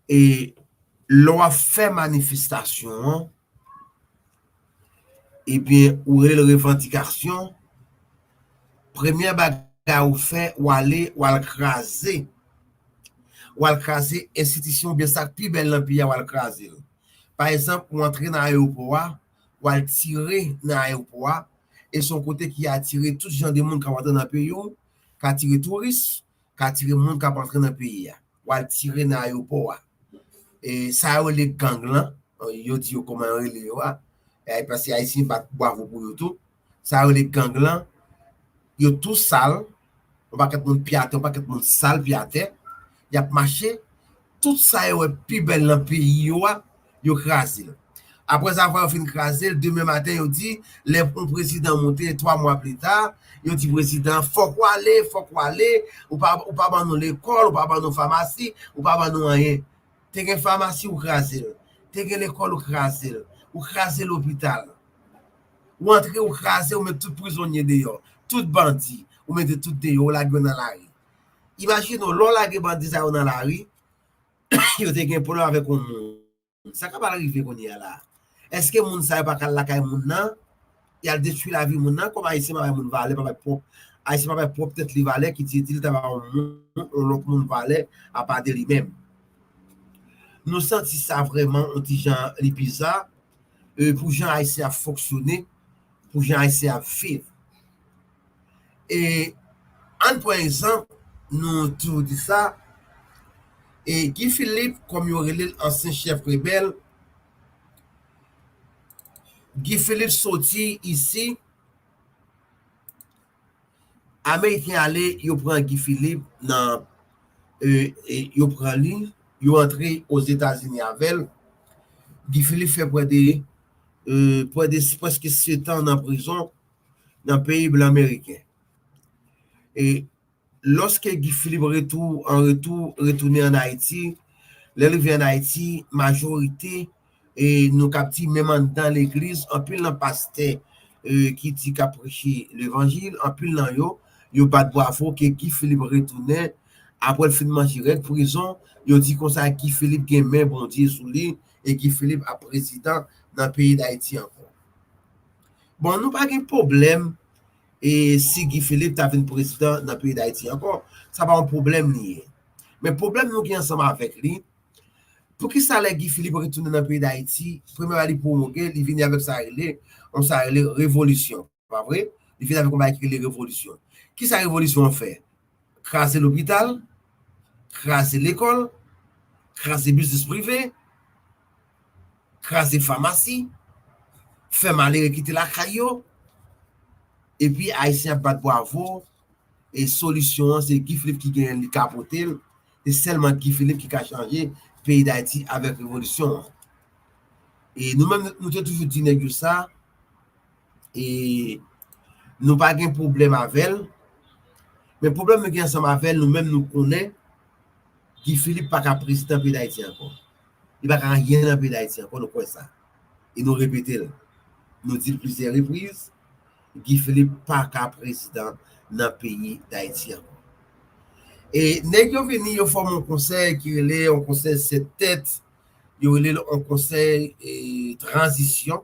et l'on a fait manifestation, et bien, ou les revendications, première bagarre ou fait, ou aller, ou craser institution, bien ça, plus belle dans le pays, ou craser. Par exemple, ou entrer dans l'aéroport, ou tirer dans l'aéroport, et son côté qui a attiré tout genre de monde qui va dans le pays, qui a attiré touristes, qui a attiré monde qui va entrer dans le pays, ou tirer dans l'aéroport. Et ça a les gangs là, yo dit comment les parce que ici pas boire pour tout. Ça a les gangs là, yo tout sale, on pas que monde piaté, on pas que monde sale piaté. Y a marché tout ça est plus belle dans pays yo crasé. Après avoir fin crasé, le demain matin yo dit les président monté 3 mois plus tard, yo dit président faut quoi aller, ou pas dans l'école, ou pas dans pharmacie, ou pas dans rien. T'es une pharmacie ou crasé, t'es une école ou crasé l'hôpital, ou entrer ou crasé, ou mettre tout prisonnier dehors, tout bandit, ou mettre tout dehors, la gueule dans la rue. Imagine, l'on la gueule bandit ça dans la rue, yo t'es un problème avec un monde. Ça va pas arriver qu'on y a là. Est-ce que moun sa pas la kay moun nan, il a détruit la vie moun nan, comme ici ma moun valait pas propre. Ici ma propre peut-être li valait qui dit il t'a l'autre moun valait à part de lui-même. Nous sentons ça vraiment un petit genre bizarre pour gens haïtiens à fonctionner, pour gens haïtiens à vivre. Et en par exemple, nous tout dit ça, et Guy Philippe, comme il aurait l'ancien chef rebelle, Guy Philippe sorti ici, Américain allé, il prend Guy Philippe, il prend lui, il entré aux États-Unis avec Guy Philippe fait près de presque 7 ans en prison dans le pays blanc américain. Et lorsque Guy Philippe retourné en Haïti, l'arrivée en Haïti, majorité, et nous captons même dans l'église, en plus, le pasteur qui dit qu'a prêché l'évangile, en plus, yo pas de bravo que Guy Philippe retourné après le film manger prison, yo dit comme ça Guy Philippe qui main bon Dieu sous lui et Guy Philippe a président dans le pays d'Haïti encore. Bon, nous pas de problème et si Guy Philippe t'a venu président dans le pays d'Haïti encore, ça pas un problème lié. Mais le problème nous qui ensemble avec lui, pour qui ça Guy Philippe retourne dans le pays d'Haïti, première année pour il vient avec ça on s'arrête révolution, pas vrai? Il vient avec on va écrire les révolutions. Qui sa révolution fait? Craser l'hôpital, craser l'école, craser business privé, craser pharmacie, faire mal quitter la caillou, et puis Haïtien bat bravo, et solution, c'est Guy Philippe qui gagne le capoté, c'est seulement Guy Philippe qui a changé le pays d'Haïti avec révolution. Et nous-mêmes, nous avons toujours dit ça, et nous n'avons pas de problème avec elle. Mais le problème que nous avons ensemble avec nous-mêmes, nous connaissons Guy Philippe pas qu'à président pays d'Haïti encore. Il n'y a pas rien dans le pays d'Haïti encore, nous connaissons ça. Et nous répétons, nous disons plusieurs reprises, Guy Philippe pas qu'à président dans le pays d'Haïti encore. Et nous avons venu, nous formons un conseil qui est un conseil 7 têtes, un conseil transition.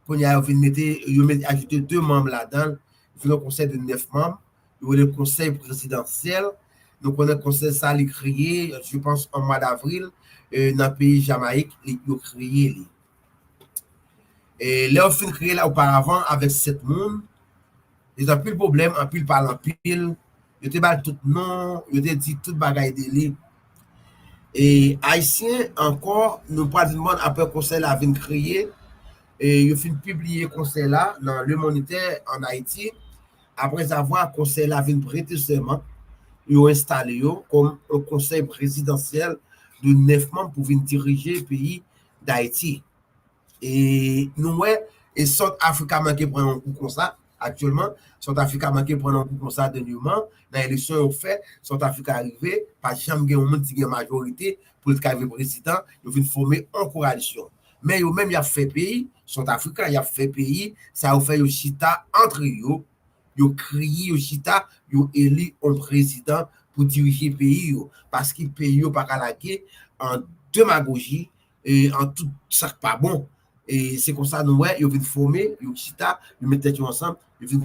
Quand il y a ajouté 2 membres là-dedans, il y a un conseil de 9 membres, il y a le conseil présidentiel, donc on a un conseil ça il créé, je pense en mois d'avril, dans le pays Jamaïque, il a créé. Et là, on a créé là auparavant avec 7 membres, ils n'ont plus de problème, en pile par en pile, ils ont dit tout non, ils ont dit tout bagaille de lui. Et Haïtien, encore, nous parlons après le conseil là, vient créer. Et il a publié conseil là dans le Moniteur en Haïti après avoir conseil la ville prêté serment, ils ont installé comme un conseil présidentiel de 9 membres pour venir diriger le pays d'Haïti. Et nous, ouais, et South Africa manqué prendre un coup comme ça, actuellement, South Africa manqué prendre un coup comme ça dernièrement, dans l'élection au fait, South Africa arrivé, pas jamais un monde qui a majorité pour le arriver président, ils viennent former en coalition. Mais eux même, il a fait pays, South Africa, il a fait pays, ça a fait chita entre eux, ils crié chita, ils élu un président pour diriger le pays, parce que le pays n'a pas calaqué en démagogie et en tout ça pas bon. Et c'est comme ça, nous, ouais, ils viennent former, ils chita, ils mettent ensemble, ils viennent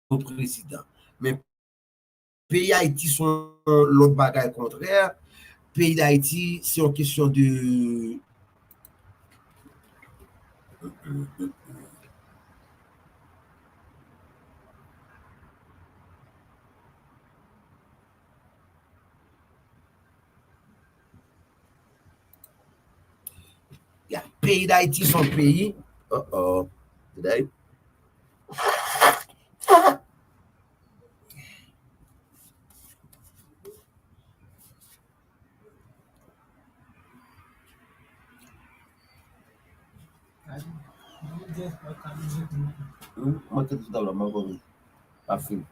au président. Mais pays Haïti sont l'autre bagaille contraire. Pays d'Haïti, c'est une question de. Yeah. Pays d'Haïti, son pays. Oh. Today. Moi, tout d'abord, moi, pas film.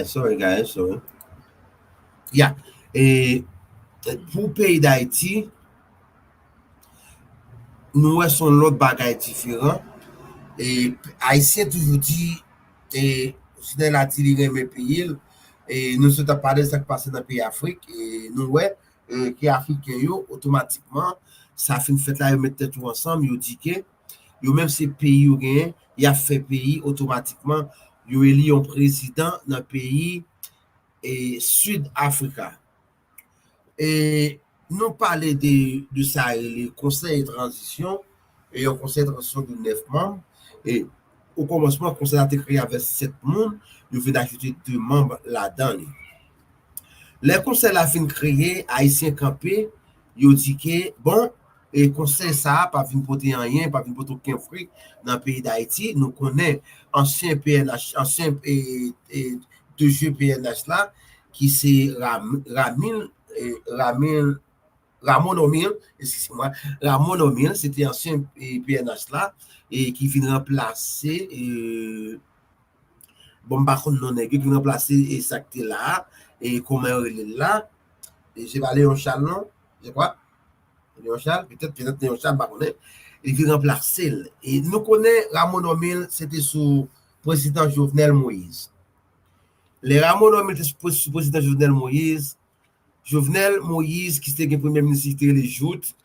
Sorry, guys, sorry. Yeah. Et pour le pays d'Haïti, nous sommes l'autre bagaille différent. Et Haïtien toujours dit, et si dans la tirée mes pays, et nous sommes parlé de ce qui passe dans le pays Afrique, et nous, ouais, qui Africains, automatiquement, ça fait une fête là, ils mettent tout ensemble, ils disent que, même ces pays, ils ont fait pays automatiquement, ils ont élu un président dans le pays et Sud-Africain. Et nous parler de ça, le conseil de transition, et un conseil de transition de 9 membres, et au commencement, le conseil a été créé avec 7 membres, nous venons d'ajouter 2 membres là-dedans. Le conseil a fin créé, Haïtien campé, il a dit que, bon, et conseil ça, pas venu porter rien, pas venu porter aucun fruit dans le pays d'Haïti. Nous connaissons ancien PNH, ancien et deux jeux PNH là, qui c'est Ramon Omil, excusez-moi, Ramon Omil, c'était ancien PNH là, et qui vient remplacer, bon, par contre, non, qui vient remplacer et ça qui est là, et comment il est là, et j'ai parlé en Chalon, je crois, Léon Charles, peut-être Léon Charles, il vient remplacer. Et nous connaissons Ramon Omil, c'était sous président Jovenel Moïse. Les Ramon Omil étaient sous président Jovenel Moïse. Jovenel Moïse, qui était le premier ministre, c'était les Joutes.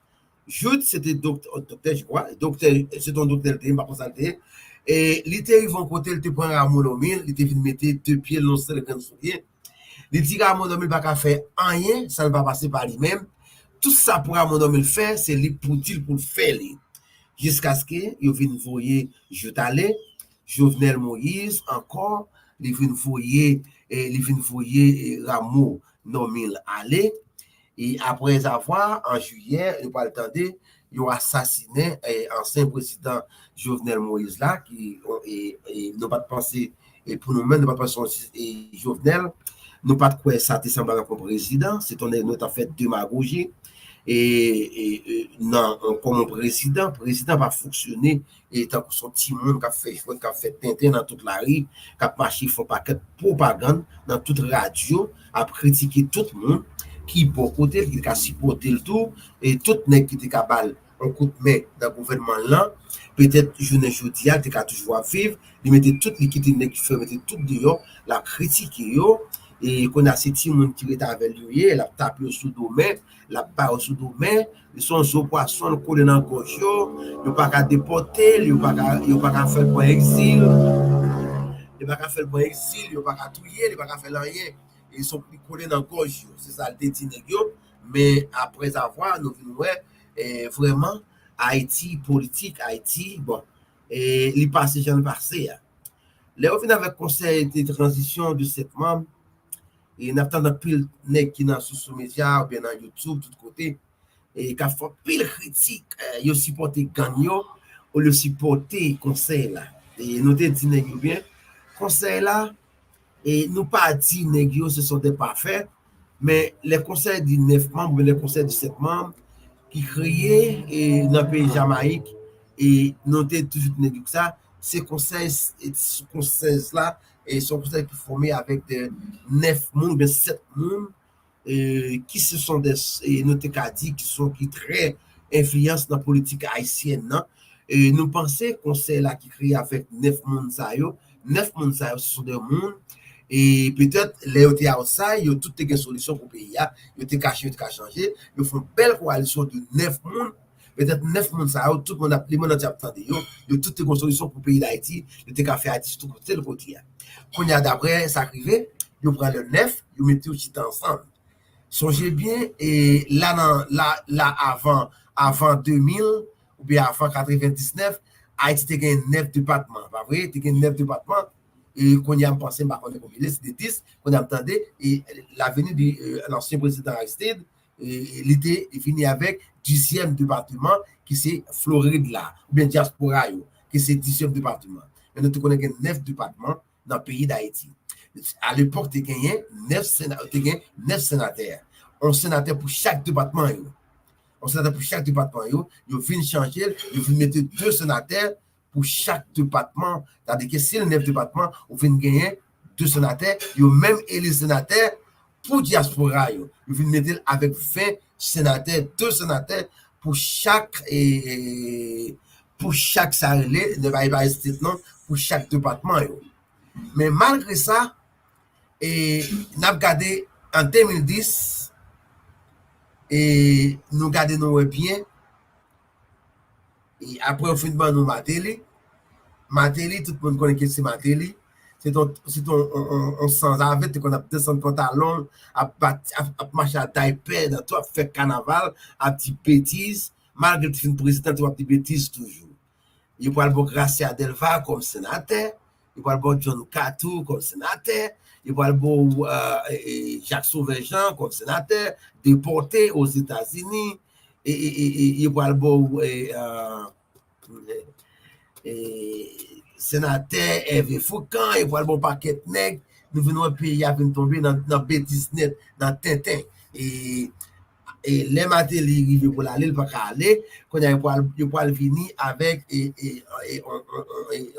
Joutes, c'était docteur, je crois. Docteur, c'est un docteur, il m'a consulté. Et il était arrivé en côté, il était pris Ramon Omil, il était venu mettre 2 pieds dans le grand soulier. Il dit Ramon Omil n'a pas faire rien, ça ne va pas passer par lui-même. Tout ça pour Ramon Omil faire, c'est lui pour dire pour le faire. Jusqu'à ce qu'il vienne voyer Jovenel Moïse, encore, il vienne voyer Ramon Omil aller. Et après avoir, en juillet, il pas le temps de, ils ont assassiné l'ancien président Jovenel Moïse là, qui n'ont pas de pensée, et pour nous-mêmes, nous pas de penser Jovenel, nous pas de quoi ça te semble comme président, c'est notre fait démagogie. Et non, comme président va fonctionner et tant que son petit monde qui a fait Tintin dans toute la rue, qui a marché, font paquet de propagande dans toute radio, a critiqué tout le monde, qui peut côté, qui a supporté le tout, et tout le monde qui était capable un coup de main dans le gouvernement là, peut-être journée jeudi, il a toujours vivre, il mettait tout l'équipe qui fait mettre tout dehors, la critique et qu'on a ces petits monde qui étaient avec lui, elle a tapé sous domaine, la barre sous domaine, ils sont sous poisson, collés dans le gauche, ils n'ont pas qu'à déporter, ils n'ont pas qu'à faire le bon exil, ils n'ont pas qu'à faire le bon exil, ils n'ont pas qu'à touiller, ils n'ont pas qu'à faire rien, ils sont collés dans le gauche, c'est ça le détenu, mais après avoir, nous venons vraiment, Haïti, politique, Haïti, bon, et il passe, j'en ai passé. Les revenus avec le conseil de transition de 7 membres, et nous avons pile nèg qui dans social media ou bien dans YouTube tout côté et qui fait pile critique, yo supporter gang yo, ou le supporter conseil là. Et nous te dit bien, conseil là, et nous pas dit nèg yo ce sont des parfaits, mais les conseils du 9 membres, les conseils du 7 membres, qui créé et dans le pays Jamaïque et noté toujours que ça ces conseils là et sont conseils qui formés avec de 9 monde bien 7 monde qui se sont des notés qui sont qui très influence dans la politique haïtienne non? Et nous pensons conseil là qui créé avec 9 monde ça yo 9 monde ça ce sont des monde et peut-être les OTA outside, ils ont toutes les solutions pour le pays. Ils ont caché, ils ont changé. Ils font une belle coalition de 9 personnes. Peut-être 9 personnes, ça, tout le monde a les gens attendent. Ils ont toutes les solutions pour le pays d'Haïti. Ils ont fait Haïti sur tout côté le côté. Quand il y a d'après, ça arrivé, ils prennent le 9, ils mettent tout ensemble. Songez bien, et là avant 2000, ou bien avant 99, Haïti a 9 départements. Pas vrai? Il y a 9 départements. Et qu'on y a pensé, c'est des 10, qu'on a entendu, et la venue de l'ancien président Aristide, il était fini avec 10e département, qui c'est Floride là, ou bien Diaspora, qui c'est 10e département. Mais nous connaissons 9 départements dans le pays d'Haïti. À l'époque, tu as gagné 9 sénateurs. Un sénateur pour chaque département. Un sénateur pour chaque département. Ils viennent changer, ils viennent mettre 2 sénateurs pour chaque département. C'est-à-dire que si le 9 départements, on vient gagner 2 sénateurs, ils ont même élu sénateurs pour diaspora. Ils viennent mettre avec 20 sénateurs, 2 sénateurs pour chaque salarié, pour chaque département. Mais malgré ça, nous avons regardé en 2010, et nous regardons bien, et après, au fin de nous Matéli, tout le monde connaît que c'est Matéli. C'est on sans avec qu'on a descendu pantalon, à marcher à Taipei, dans tout, à faire carnaval, à petite bêtise, malgré que le président, tu as petite bêtise toujours. Il peut avoir Gracia Delva comme sénateur, il peut avoir John Katou comme sénateur, il peut avoir Jacques Sauvejean comme sénateur, déporté aux États-Unis, et il peut avoir sénateur Hervé Foucan, il peut avoir un paquet de nègres, nous venons un pays à tomber dans bêtise net, dans Tintin. Et les matins, ils arrivent pour aller, pas aller, quand ils peuvent venir avec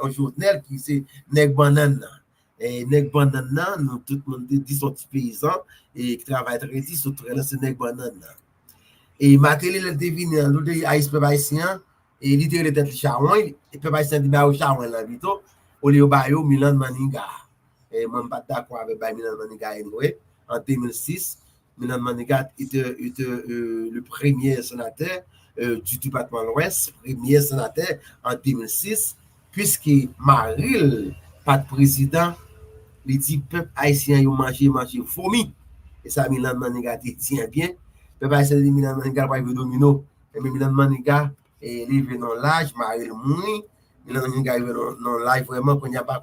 un journal qui c'est Nèg Banana. Et Nèg Banana, nous tout le monde dit sont petits paysans et qui travaillent très vite sur très c'est Nèg Banana. Et Matéli, il est devenu un autre haïtien, et il était le Charon, et peuple haïtien dit au Charon là, vito, au lieu de Milan Maniga. Et moi, je ne suis pas d'accord avec Milan Maniga en 2006. Milan Manigat était le premier sénateur du département de l'Ouest, premier sénateur en 2006, puisque Maril, pas de président, il dit peuple haïtien, il mange fourmi. Et ça, Milan Manigat tient bien. Peuple haïtien dit Milan Manigat va vivre domino. Mais Milan Manigat, il vit dans l'âge, Maril mouri. Milan Manigat vit dans l'âge vraiment qu'on n'y a pas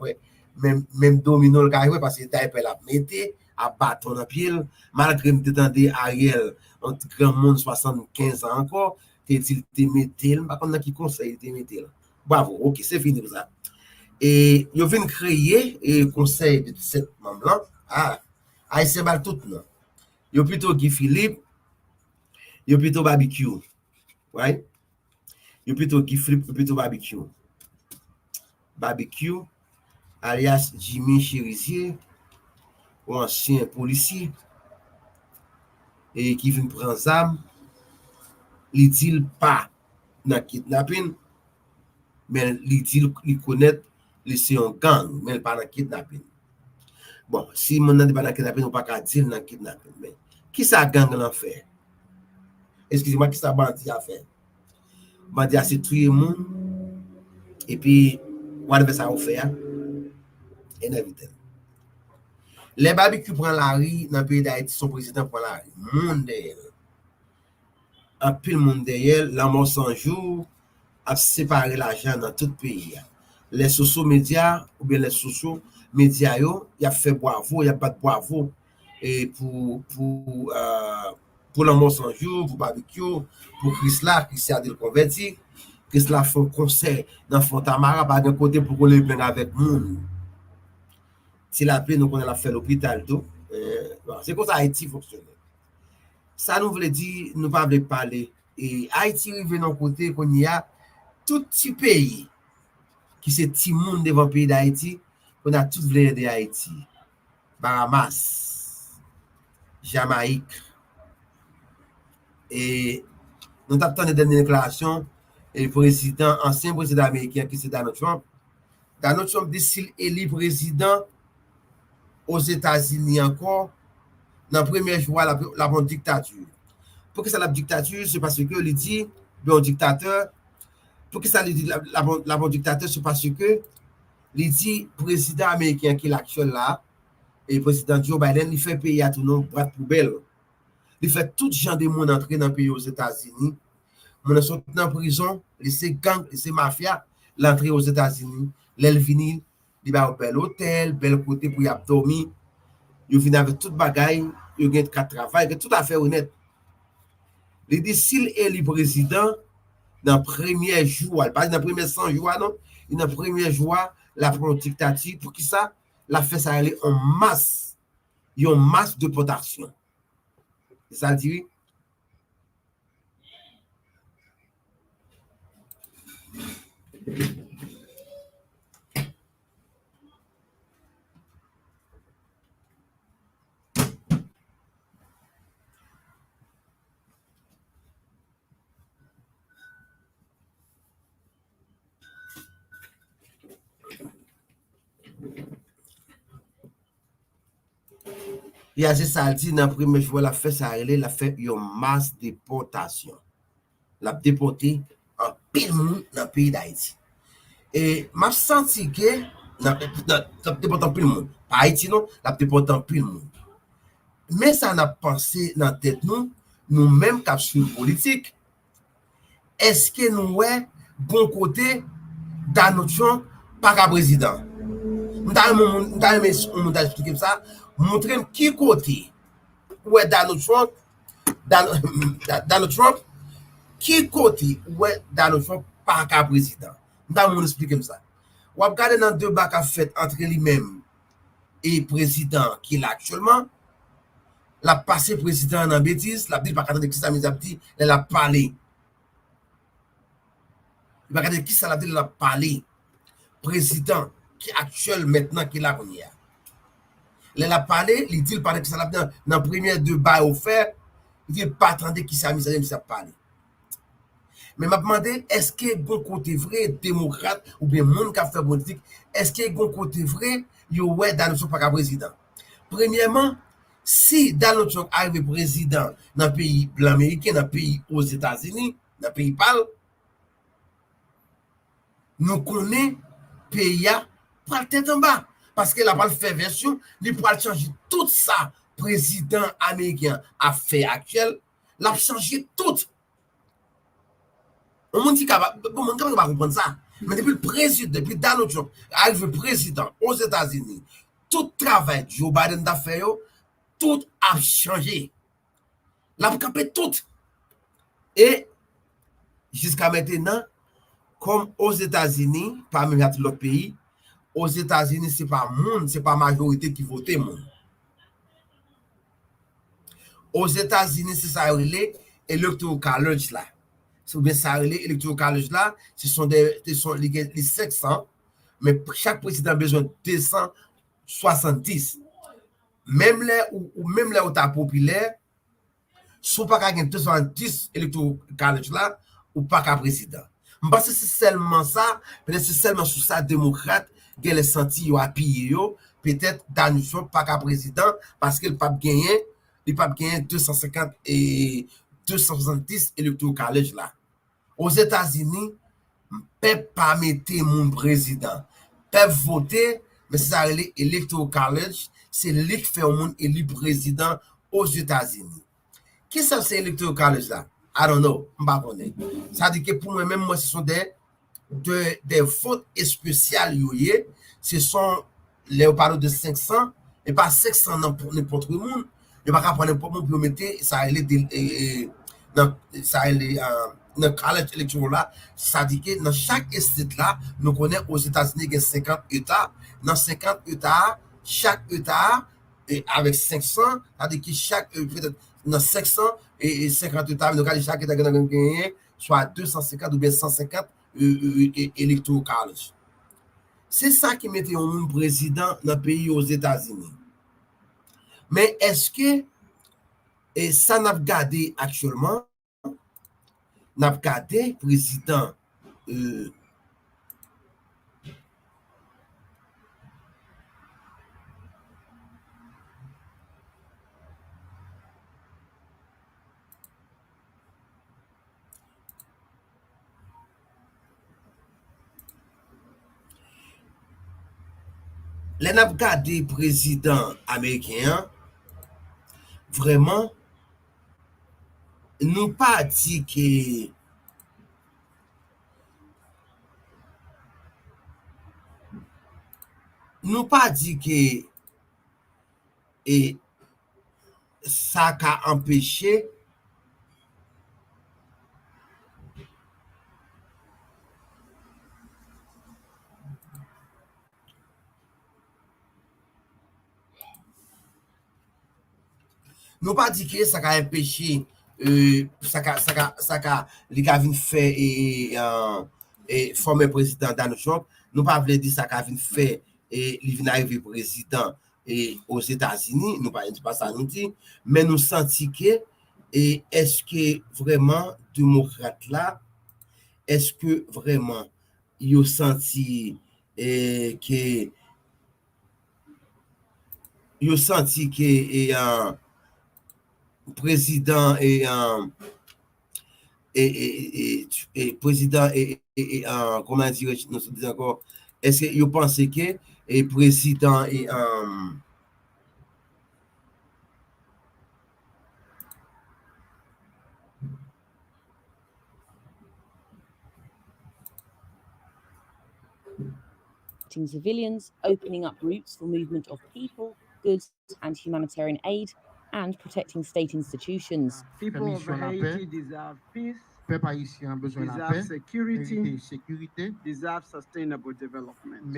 même domino le carré parce que Taipei l'a metté à bâton dans pied malgré que t'entendais Ariel en grand monde 75 ans encore t'es metté pas comme qui conseil t'es metté bravo OK c'est fini pour ça et ils viennent créer un conseil de 7 membres haïtien bal tout non yo plutôt Guy Philippe yo plutôt barbecue right yo plutôt Guy Philippe yo plutôt barbecue alias Jimmy Cherizier, un ancien policier, et qui vient prendre armes, il dit pas dans kidnapping, mais il dit il connaît c'est un gang, mais pas dans kidnapping. Bon, si mon n'a pas dans kidnapping, on pas qu'à dire dans kidnapping, mais qui ça gang l'en fait? Excusez-moi, qui ça bandit a fait? Bandit a c'est tuer monde, et puis, whatever ça a fait, et everything. Les barbecues prennent la rue dans le pays d'Haïti, son président prend la rue. Monde derrière. Un pile monde derrière, la mort 100 jours, a séparé l'argent dans tout le pays. Les sociaux médias, ou bien les sociaux médias, il a fait bravo, il a pas de bravo et pour pour l'amour 100 jours, pour barbecue, pour Chris là, Chris a été converti, Chris là font concert dans Fontamara, par d'un côté pour qu'on les prenne avec nous. Si la paix, nous connaissons la fait l'hôpital, tout. C'est comme ça Haïti fonctionne. Ça nous veut dire, nous ne pouvons pas parler. Et Haïti arrive dans le côté qu'on y a tout petit pays qui c'est petit monde devant le pays d'Haïti, qu'on a tout voulu aider Haïti. Bahamas, Jamaïque. Et nous avons des dernières déclarations et le président, ancien président américain qui c'est Donald Trump. Donald Trump décide élu président aux États-Unis encore dans le premier jour la bonne dictature. Pour que ça la dictature, c'est parce que il dit bon dictateur. Pour que ça lui dit la bonne dictateur, c'est parce que il dit président américain qui est l'actuel là et président Joe Biden, il fait payer à tout le monde bras de poubelle. Il fait tout genre de monde entrer dans le pays aux États-Unis. Mon sont en prison, laisser gang, laisser mafia, l'entrée aux États-Unis, l'elle vinil, il va au bel hôtel, bel côté pour y dormir. Il vient avec toute bagaille, il gagne quatre travail, tout à fait honnête. Il dit s'il est le président dans le premier jour, pas dans le premier 100 jours, non, dans le premier jour, la dictature, pour qui ça, la fait ça aller en masse, une masse de protection. C'est ça le dit? Il y a ça dit dans le premier jour, la fait ça aller, la fait une masse de déportation. La déporté en pile monde dans le pays d'Haïti. Et m'a senti que la déporté en pile monde. Pas Haïti non, la déporté en pile monde. Mais ça n'a pensé dans la tête nous-mêmes qui sommes politique. Est-ce que nous avons bon côté dans notre champ par le président? Nous avons expliqué ça. Montrer qui côté où est Donald Trump, Donald Trump, qui côté où est Donald Trump par le président. Nous avons expliqué ça. On va regarder dans deux bacs à fait entre lui-même et le président qui est là actuellement. La passé président dans bêtise, la dit pas attendre qui ça me dit, elle a parlé. Il va regarder qui ça la dit, elle a parlé. Président qui est actuel maintenant qui est là qu'on y a. Elle a parlé, il dit il parlait que ça l'a dans le premier deux bas offert, il dit pas attendre qui ça a parlé. Mais m'a demandé est-ce que bon côté vrai démocrate ou bien monde qui a fait politique, est-ce que bon côté vrai yo ouais Donald Trump pas président. Premièrement, si Donald Trump arrive président dans le pays blanc américain, dans le pays aux États-Unis, dans le pays pâle, nous connaissons pays pour la tête en bas. Parce qu'il a pas fait version, il pourra changer tout ça. Président américain a fait actuel, l'a changé tout. On m'a dit qu'on va comprendre ça. Mais depuis le président, depuis Donald Trump, arrive président aux États-Unis, tout travail Joe Biden a fait, tout a changé. L'a capé tout. Et jusqu'à maintenant, comme aux États-Unis, parmi l'autre pays, aux États-Unis, ce n'est pas monde, ce n'est pas majorité qui vote monde. Aux États-Unis, c'est ça electoral college là. C'est bien ça electoral college là, ce sont les 500, mais chaque président a besoin de 270. Même les où t'as populaire, si pas qu'à 270 electoral college là, ou pas qu'à président. Parce que c'est seulement ça, peut-être c'est seulement sur ça démocrate qu'elle est senti yo appuyé yo, peut-être Donald Trump pas qu'à président parce qu'il pas gagné, il pas gagné 250 et 270 electoral college là. Aux États-Unis, peut pas mettre mon président, peut voter, mais ça c'est electoral college, c'est lui qui fait au monde élu président aux États-Unis. Qui ça c'est electoral college là? I don't know, m'pa connaît. Ça dit que pour moi-même, moi, ce sont des votes spéciales, ce sont les parlons de 500, et pas 500 pour n'importe quel monde, yo pas prendre un pour mettre ça dans dans college électoral là, ça dit que dans chaque state là, nous connaissons aux États-Unis il y a 50 États, dans 50 États, chaque État avec 500, c'est-à-dire que chaque peut-être dans 500 et 50 États, nous avons chaque État gagné soit 250 ou bien 150 electoral college. C'est ça qui mettait un président dans le pays aux États-Unis. Mais est-ce que et ça n'a pas gardé actuellement, n'a pas gardé président les n'a pas gardé président américain vraiment nous pas dit que nous pas dit que et ça a empêché nous pas dit que ça a empêché les gars viennent faire et former président Donald Trump nous pas voulu dire ça a vient faire et il vient arriver président et aux États-Unis nous pas ça nous dit mais nous senti que et est-ce que vraiment démocrate là est-ce que vraiment ils ont senti que ils ont senti que président et président et comment dire nous dit encore est-ce que vous pensez que et président et civilians, opening up routes for movement of people, goods, and humanitarian aid, and protecting state institutions. People of Haiti deserve peace, deserve security, deserve sustainable development.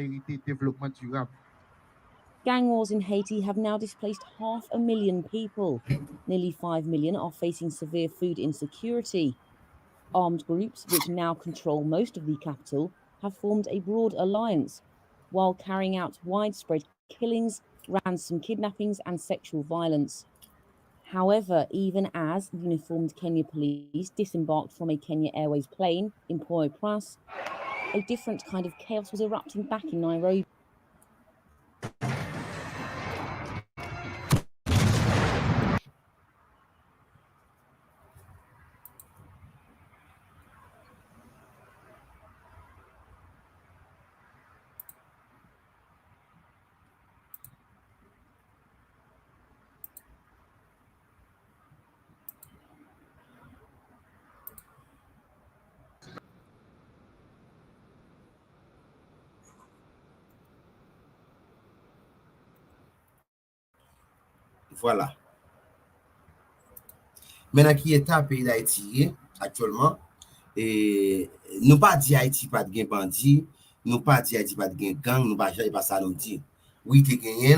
Gang wars in Haiti have now displaced 500,000 people. Nearly 5 million are facing severe food insecurity. Armed groups, which now control most of the capital, have formed a broad alliance, while carrying out widespread killings, ransom kidnappings, and sexual violence. However, even as uniformed Kenya police disembarked from a Kenya Airways plane in Port-au-Prince, a different kind of chaos was erupting back in Nairobi. voilà. Maintenant qui est à pays d'Haïti actuellement et nous pas dit Haïti pas de bandit, nous pas dit Haïti pas de gang, nous pas ça nous dit. Oui t'es gagné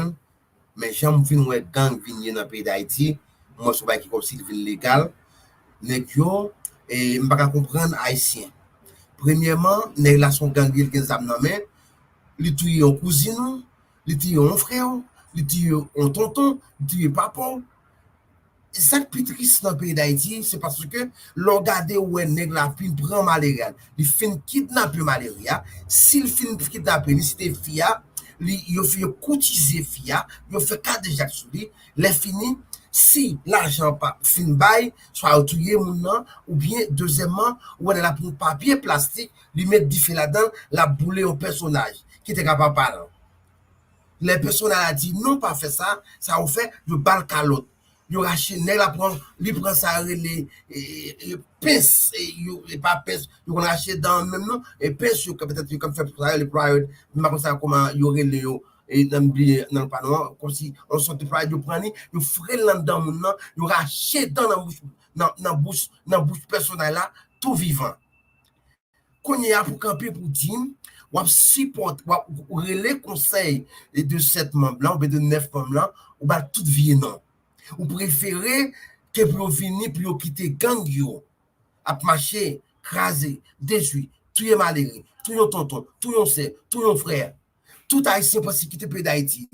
mais j'aime fin ouais gang venir dans pays d'Haïti, moi je qui comme s'il vient légal, mais yo et m'pas comprendre haïtien. Premièrement, les relations gang qui ont dans main, li tuer un cousin, li tuer un frère, li tuer un tonton, li tuer papa. Ça qui est triste dans le pays d'Haïti, c'est parce que l'on regarde où un nègre la fin prend malheureux, il fin kidnapper malheureux. S'il fin kidnapper, il c'était fia, il fait cotiser fia, il fait cas déjà sur lui, les fini. Si l'argent pas fin bail, soit tuer moun ou bien deuxièmement, ou on a pour papier plastique, lui mettre du feu là-dedans, la bouler au personnage qui était capable de parler. Les personnes a dit non pas faire ça, ça on fait le bal calotte. Yo rache nèg la prend li prend ça les pince et pas pince yo rache dans même non et pince yo peut-être comme fait ça les private mais comme ça comment yo relé yo et dans le panneau, comme si on sortait pas de prendre, ils frèlent dans le monde, ils rachètent dans bouche personnelle là, tout vivant. Qu'on y a pour camper pour dire, ou support, ou relais conseil de 7 membres là, ou de 9 membres là, ou bah toute vie non. Ou préférez que pour venir pour quitter gang yo, à marcher, craser, détruire, tuer malheureux, tuer tonton, tuer sœur, tuer frère. Tout haïtien pour quitter le pays d'Haïti.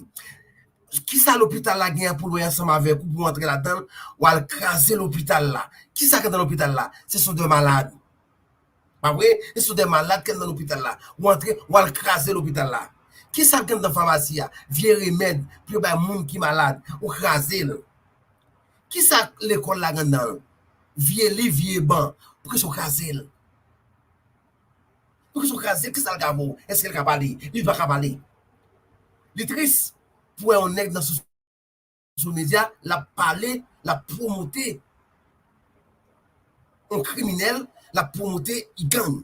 Qui ça l'hôpital là gagne pour ensemble avec vous pour entrer là-dedans ou à craser l'hôpital là? Qui ça qui dans l'hôpital là? Ce sont des malades. Pas vrai? Ce sont des malades qui sont dans l'hôpital là. Ou entrer ou à craser l'hôpital là. Qui ça qui dans la pharmacie là? Vieux remède pour les gens qui malade ou craser là. Qui ça l'école là dedans? Vieux livre, vieux banc pour que soit craser là. Pour que soit craser, qui ça le gabo? Est-ce qu'il va parler? Il va pas parler. Les triste pour un nègre dans social média, la parler, la promoter. Un criminel, la promoter, il gagne.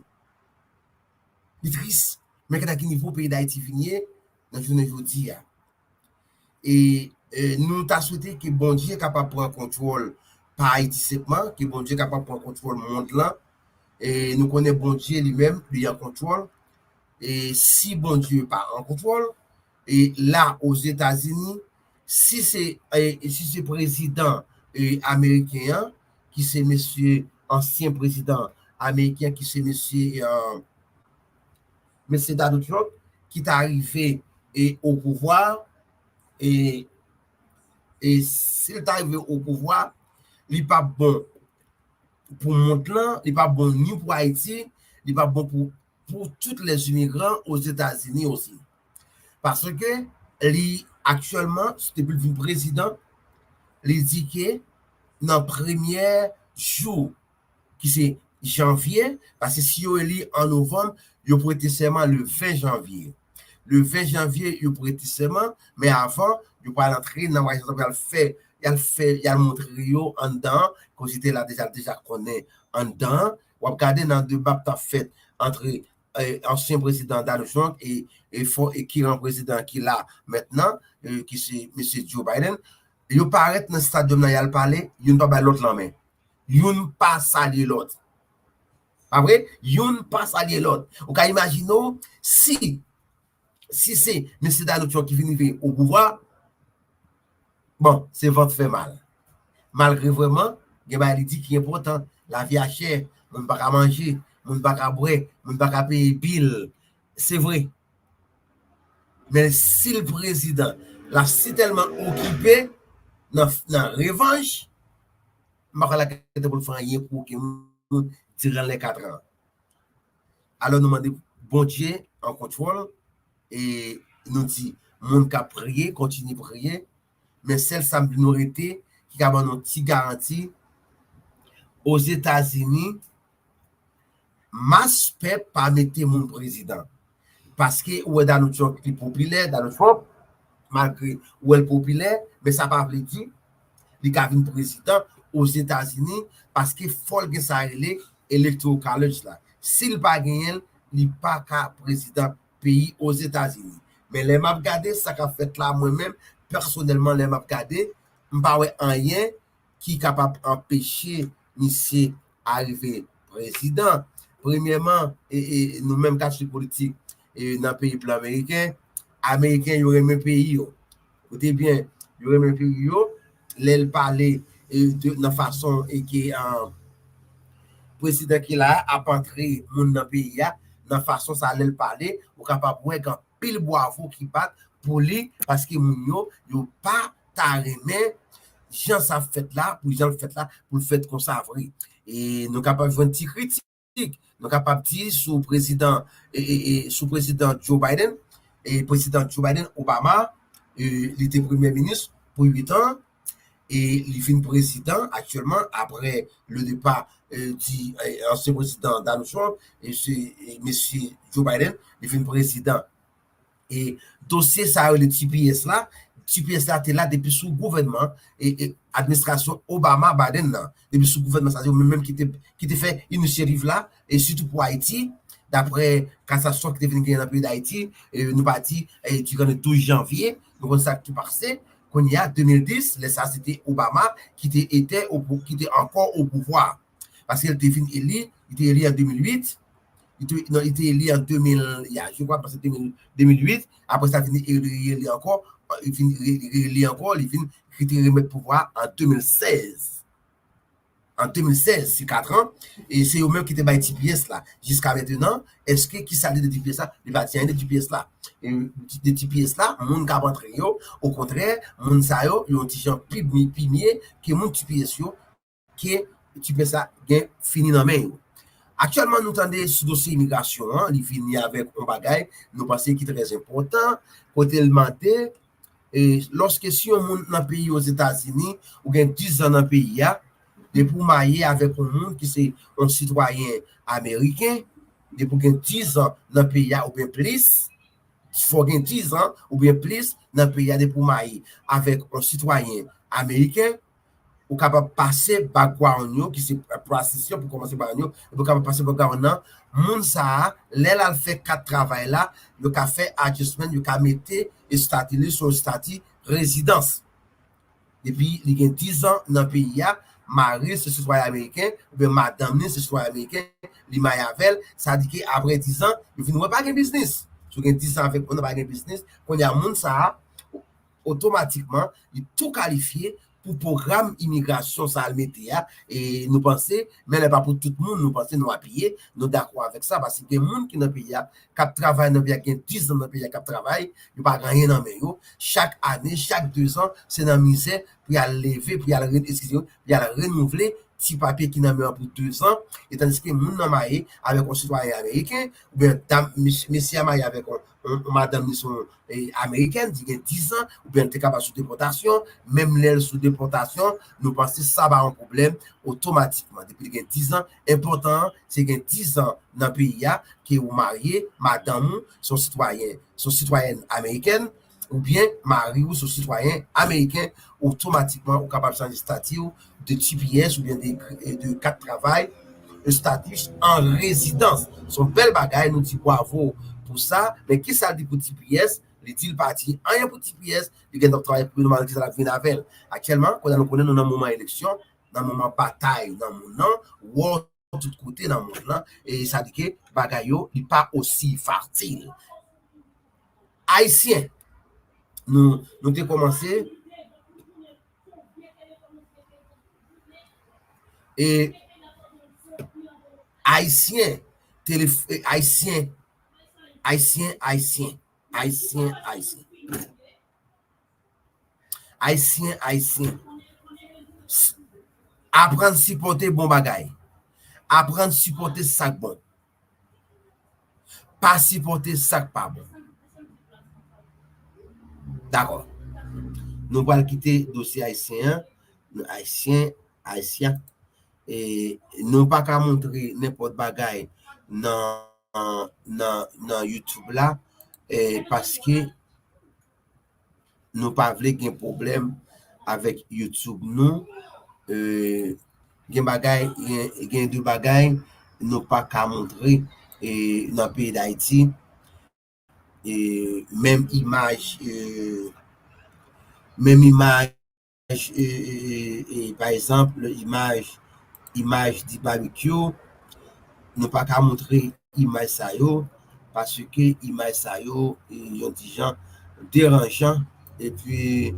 Les triste. Mais quand à quel niveau pays d'Haïti fini, dans le journée aujourd'hui. Et nous t'as souhaité que bon Dieu est capable de prendre contrôle par Haïti simplement, que bon Dieu est capable de prendre contrôle du monde là. Et nous connaissons bon Dieu lui-même, lui en contrôle. Et si bon Dieu n'est pas en contrôle, et là aux États-Unis, si c'est président américain, qui c'est monsieur ancien président américain, qui c'est monsieur Donald Trump, qui est arrivé au pouvoir, et s'il est arrivé au pouvoir, il n'est pas bon pour Montlan, il n'est pas bon ni pour Haïti, il n'est pas bon pour tous les immigrants aux États-Unis aussi. Parce que actuellement, depuis le président, il dit que dans le premier jour, qui c'est janvier, parce que si on est en novembre, il prêté serment le 20 janvier. Le 20 janvier, il prêté serment, mais avant, il va entrer dans le fait, il a montré en dedans, quand j'étais là déjà connaît en dedans, ou regarder dans le débat fait entre ancien président Donald Trump et qui est un président qui là maintenant, qui c'est M. Joe Biden, il paraît dans le stade où il a parlé, il n'a pas l'autre la main. Il n'a pas salué l'autre. Pas vrai? Il n'a pas salué l'autre. On peut imaginer si c'est M. Donald Trump qui vient au pouvoir, bon, c'est votre fait mal. Malgré vraiment, il dit qu'il est important, la vie à cher, on ne peut pas manger, on ne peut pas boire, on ne peut pas payer bill. C'est vrai. Mais si le président l'a si tellement occupé dans la revanche, je ne vais pas faire rien pour qu'il tire les 4 ans. Alors nous demandons bon Dieu en contrôle et nous dit, monde qui a prié, continue à prier, mais celle sa minorité qui a une petite garantie aux États-Unis, masse peuple pas mettre mon président. Parce que où est dans notre choc populaire, dans notre choc, malgré où est populaire, mais ça pas veut dire il a un président aux États-Unis parce que faut que ça relève electoral college là. S'il pas gagné, il pas qu'à président pays aux États-Unis. Mais les m'a regardé ça qu'a fait là moi-même personnellement les m'a regardé, pas rien qui est capable d'empêcher monsieur arriver président. Premièrement, et nous-mêmes, cas politique, dans le pays américain, il y aurait même pays. Écoutez bien, il y aurait même pays, l'elle parlait de la façon et qui président qui là a entré dans le pays, dans la façon ça allait parler, ou capable de voir pile boavo qui bat pour lui, parce que moun yo pas tarémé, gens ça fait là, pour gens fait là, pour le fait comme ça vrai. Et nous capable de faire une petite critique. Nous sommes capables de dire sous président Joe Biden et président Joe Biden Obama, il était premier ministre pour 8 ans et il fait président actuellement après le départ du ancien président Donald Trump et monsieur Joe Biden, il fait président. Et dossier ça le TPS là était là depuis sous gouvernement et administration Obama Biden là depuis sous gouvernement ça même qui te fait initiative là et surtout pour Haïti d'après cassation qui était venue dans le pays d'Haïti, nous partis durant le 12 janvier, nous avons ça qui passait, qu'on y a 2010, ça c'était Obama qui était encore au pouvoir. Parce qu'il était élu, il était élu en 2008, il était élu en 2000, je crois, parce que 2008, après ça, il est élu encore, il finit élu encore, il finit remettre pouvoir en 2016. En 2016, c'est 4 ans, et c'est eux-mêmes qui étaient par TPS là. Jusqu'à maintenant, est-ce que qui s'allie de TPS là? Il va tirer de TPS là. Et de TPS là, mon cap entre eux, au contraire, mon sa yo, ils ont des gens pimiers, qui mon TPS yo, qui TPS là, gain fini dans main. Actuellement, nous attendons ce dossier immigration, hein, il finit avec un bagage, nous pensons qui est très important, côté le mandat, et lorsque si on monte dans le pays aux États-Unis, ou gain 10 ans dans le pays, de pour marier avec un monde qui c'est un citoyen américain, de pour gagner 10 ans dans le pays ou bien plus, il faut gagner 10 ans ou bien plus dans le pays de pour marier avec un citoyen américain, ou capable de passer background qui c'est procession pour commencer par nous, pour capable passer background nan, moun ça, l'elle fait 4 travail là, le ka fait adjustment, le ka mettre et statut sur statut résidence. Depuis il y a 10 ans dans le pays, Marie, ce citoyen américain, ou bien madame, ce citoyen américain, il m'a avec, ça dit qu'après 10 ans, il ne pas de business. Si vous avez 10 ans avec, on n'a pas de business, quand il y a un monde, ça, automatiquement, il est tout qualifié pour programme immigration, ça le mettre, et nous pensons, mais n'est pas pour tout le monde, nous pensons, nous appuyer, nous d'accord avec ça, parce que les gens qui dans le pays, qui travaillent dans le pays, qui ont 10 ans dans le pays, qui travaillent, ils n'ont pas rien dans le pays. Chaque année, chaque 2 ans, c'est dans la misère, pour y aller lever, pour y aller renouveler, petit papier qui n'a pour 2 ans, et tandis que les gens dans marié avec un citoyen américain, ou bien, monsieur marié avec madame américaine, qui a 10 ans, ou bien, tu es capable sous déportation, même l'aile sous déportation, nous pensons que ça va un problème automatiquement. Depuis qu'il y a 10 ans, important, c'est qu'il y a 10 ans dans le pays, qui est marié, madame, son citoyenne américaine, ou bien mari ou son citoyen américain, automatiquement, ou capable de changer de statut de TPS ou bien de 4 travail, de statut en résidence. Son bel bagage, nous dit bravo pour ça, mais qui ça dit pour TPS? Les dit parti rien pour TPS, il y a un travail pour nous qui ça vient avec. Actuellement, quand nous connaissons dans le moment élection, dans le moment bataille, dans le moment, ou tout côté dans le monde là, et ça dit que bagayo n'est pas aussi facile. Haïtien, nous avons commencé et haïtien, haïtien, apprendre à supporter bon bagay, apprendre à supporter sac bon, pas supporter sac pas bon. D'accord. Nous allons quitter le dossier haïtien, et nous pas qu'à montrer n'importe bagay dans YouTube là, parce que nous pas voulons qu'il y ait un problème avec YouTube nous. Gen deux bagay nous pas qu'à montrer et dans le pays d'Haïti, et même image par exemple image du barbecue, nous pas qu'à montrer image ça yo, parce que image ça yo yon di gens dérangeant, et puis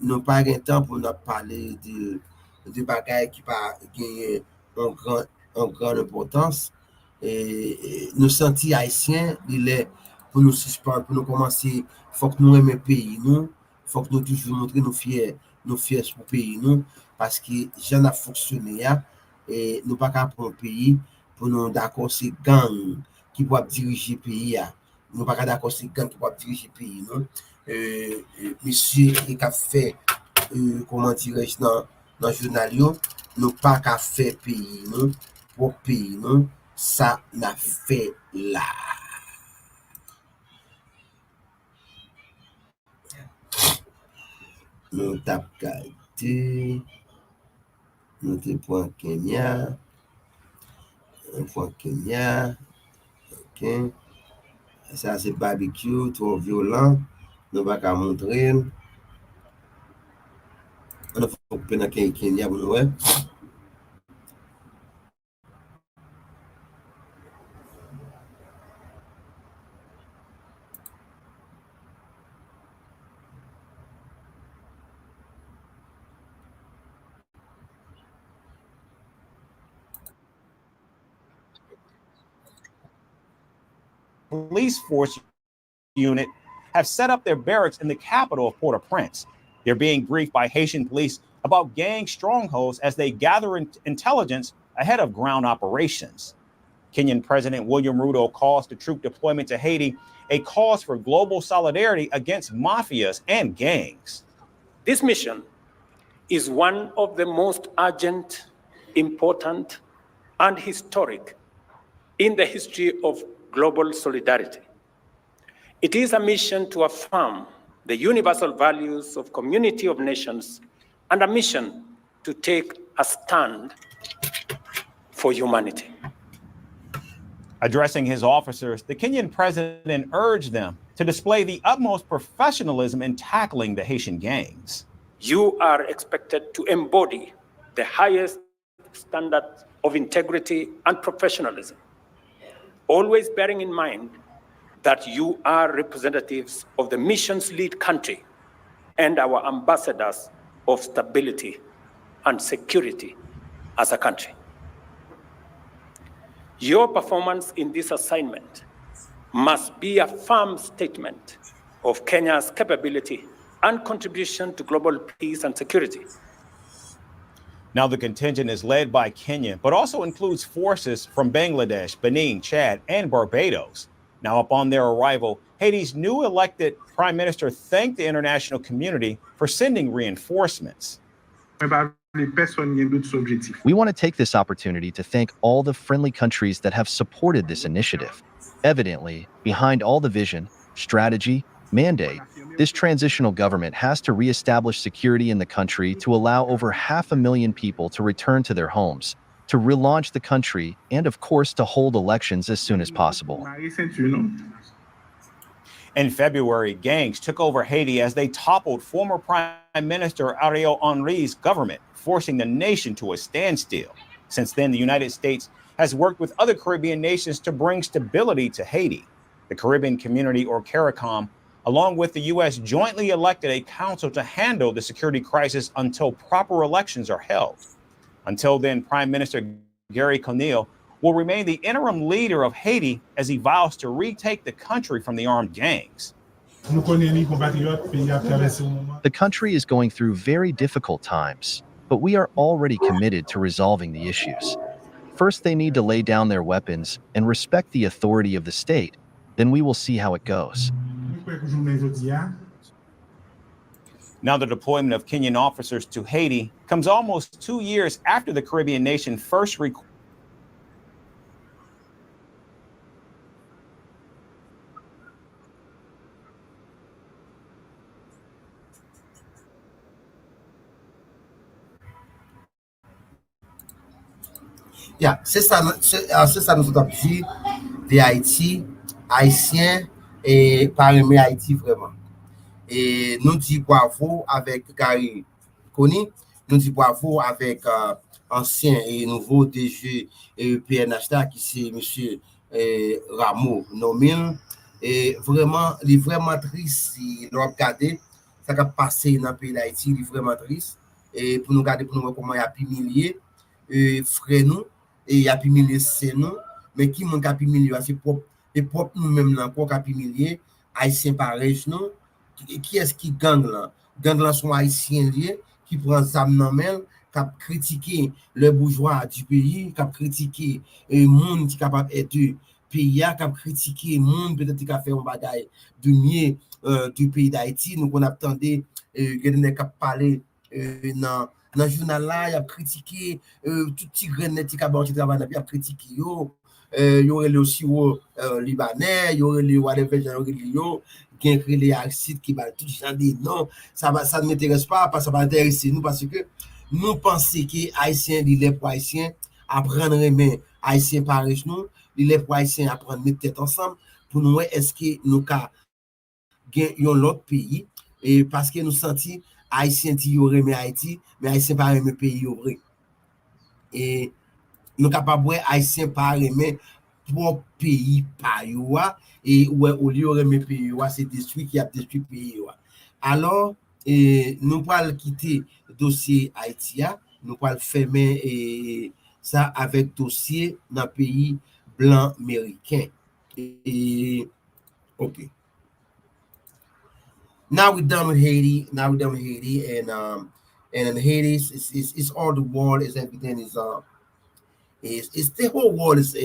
nous pas de temps pour nous parler de bagages qui pas gagner en grande importance, et nous sentis haïtiens, il est pour nous suspendre, pour nous commencer, faut que nous aimer le pays nous, faut que nous toujours montrer nous fiers pour le pays nous, parce que j'en a fonctionné, et nous pas qu'à prendre le pays pour nous d'accord c'est gang qui doit diriger le pays, nous pas d'accord c'est gang qui doit diriger le pays non. Monsieur qui a fait comment dirais-je dans le journal, nous pas qu'à faire pays nous pour pays nous, ça n'a fait là. Nous tap qualité, nous te point Kenya, Un point Kenya. OK. Ça, c'est barbecue, trop violent. Nous ne pouvons pas montrer. On a fait couper dans Kenya pour nous. Police force unit have set up their barracks in the capital of Port-au-Prince. They're being briefed by Haitian police about gang strongholds as they gather intelligence ahead of ground operations. Kenyan President William Ruto calls the troop deployment to Haiti a cause for global solidarity against mafias and gangs. This mission is one of the most urgent, important, and historic in the history of global solidarity. It is a mission to affirm the universal values of community of nations and a mission to take a stand for humanity. Addressing his officers, the Kenyan president urged them to display the utmost professionalism in tackling the Haitian gangs. You are expected to embody the highest standards of integrity and professionalism, always bearing in mind that you are representatives of the mission's lead country and our ambassadors of stability and security as a country. Your performance in this assignment must be a firm statement of Kenya's capability and contribution to global peace and security. Now, the contingent is led by Kenya, but also includes forces from Bangladesh, Benin, Chad, and Barbados. Now, upon their arrival, Haiti's new elected prime minister thanked the international community for sending reinforcements. We want to take this opportunity to thank all the friendly countries that have supported this initiative. Evidently, behind all the vision, strategy, mandate, this transitional government has to reestablish security in the country to allow over 500,000 people to return to their homes, to relaunch the country, and of course to hold elections as soon as possible. In February, gangs took over Haiti as they toppled former Prime Minister Ariel Henry's government, forcing the nation to a standstill. Since then, the United States has worked with other Caribbean nations to bring stability to Haiti. The Caribbean Community, or CARICOM, along with the U.S., jointly elected a council to handle the security crisis until proper elections are held. Until then, Prime Minister Gary Conille will remain the interim leader of Haiti as he vows to retake the country from the armed gangs. The country is going through very difficult times, but we are already committed to resolving the issues. First, they need to lay down their weapons and respect the authority of the state. Then we will see how it goes. Now, the deployment of Kenyan officers to Haiti comes almost 2 years after the Caribbean nation first Yeah, c'est ça nous avons dit de Haïti, Haïtiens et par aimer Haïti vraiment. Et nous disons bravo avec Gary Conille, nous disons bravo avec ancien et nouveau DG et PNH qui c'est monsieur Rameau Nomil. Et vraiment, il est vraiment triste si nous regardons ça qui a passé dans le pays d'Haïti, il est vraiment triste. Et pour nous regarder, pour nous voir comment il y a humilié frère nous, et il y a humilié c'est nous, mais qui m'a humilié, c'est propre nous-mêmes là, quoi qui humilié, haïtien pareil nous. Qui est-ce qui gang là? Gang là sont haïtiens liés qui prend zam nan men, qui critiquer le bourgeois du pays, qui critiquer monde qui capable être pays, qui critiquer monde peut-être qui a fait un bagage de mieux du pays d'Haïti. Nous on attendait que qui parler dans le journal là, il a critiqué tout petit grain qui a bon travail, il a critiqué yo aurait aussi libanais, il y aurait les whatever yo qui a créé les artistes qui va tout genre des non, ça ne m'intéresse pas parce que ça va intéresser nous parce que nous pensons que haïtiens les haïtiens apprendre aimer haïtien par nous, il est pour haïtien apprendre mettre tête ensemble pour nous est-ce que nous ka gen yon l'autre pays et parce que nous senti haïtien ti yo remet Haïti mais haïtien pas remet pays yo vrai et nous capable haïtien pas remet propre pays pa yo et ouais au lieu remet pays yo c'est détruit qui a détruit pays yo alors nous pas quitter dossier Haïti nous pas fermer et ça avec dossier dans pays blanc américain et OK. Now we're done with Haiti. And in Haiti, it's all the world is everything is the whole world is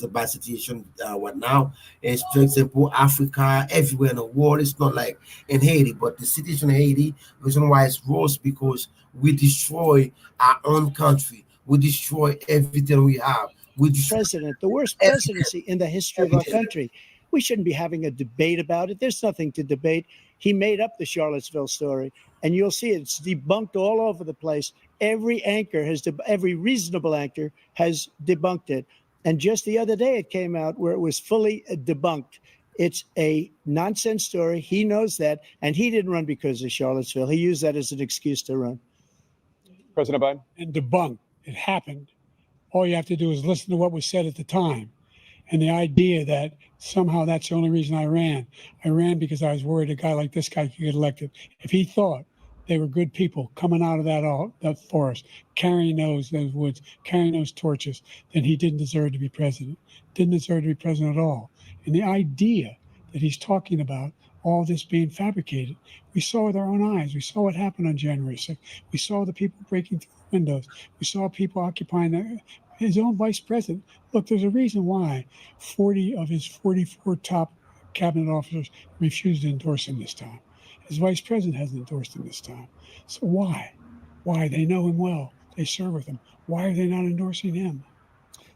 a bad situation what now. It's for example Africa everywhere in the world. It's not like in Haiti, but the situation in Haiti, the reason why it's worse because we destroy our own country. We destroy everything we have. We destroy President, the worst presidency in the history of our country. We shouldn't be having a debate about it. There's nothing to debate. He made up the Charlottesville story, and you'll see it's debunked all over the place. Every anchor every reasonable anchor has debunked it. And just the other day, it came out where it was fully debunked. It's a nonsense story. He knows that, and he didn't run because of Charlottesville. He used that as an excuse to run. President Biden? And debunked. It happened. All you have to do is listen to what was said at the time. And the idea that somehow that's the only reason I ran. I ran because I was worried a guy like this guy could get elected. If he thought they were good people coming out of that forest, carrying those woods, carrying those torches, then he didn't deserve to be president. Didn't deserve to be president at all. And the idea that he's talking about all this being fabricated, we saw with our own eyes. We saw what happened on January 6th. We saw the people breaking through the windows. We saw people occupying his own vice president. Look, there's a reason why 40 of his 44 top cabinet officers refused to endorse him this time. His vice president hasn't endorsed him this time. So why? Why? They know him well. They serve with him. Why are they not endorsing him?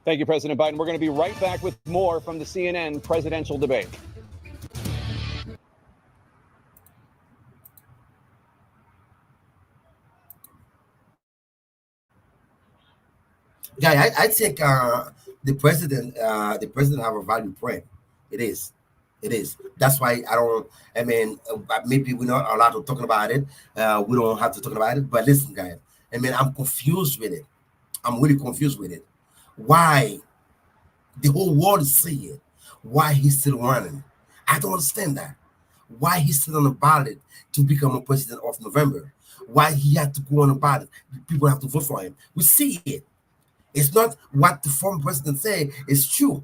Thank you, President Biden. We're going to be right back with more from the CNN presidential debate. Yeah, I think the president have a value point. It is. That's why I don't. I mean, maybe we're not allowed to talk about it. We don't have to talk about it. But listen, guys. I mean, I'm confused with it. I'm really confused with it. Why the whole world is seeing why he's still running? I don't understand that. Why he's still on the ballot to become a president of November? Why he had to go on the ballot? People have to vote for him. We see it. It's not what the former president said is true.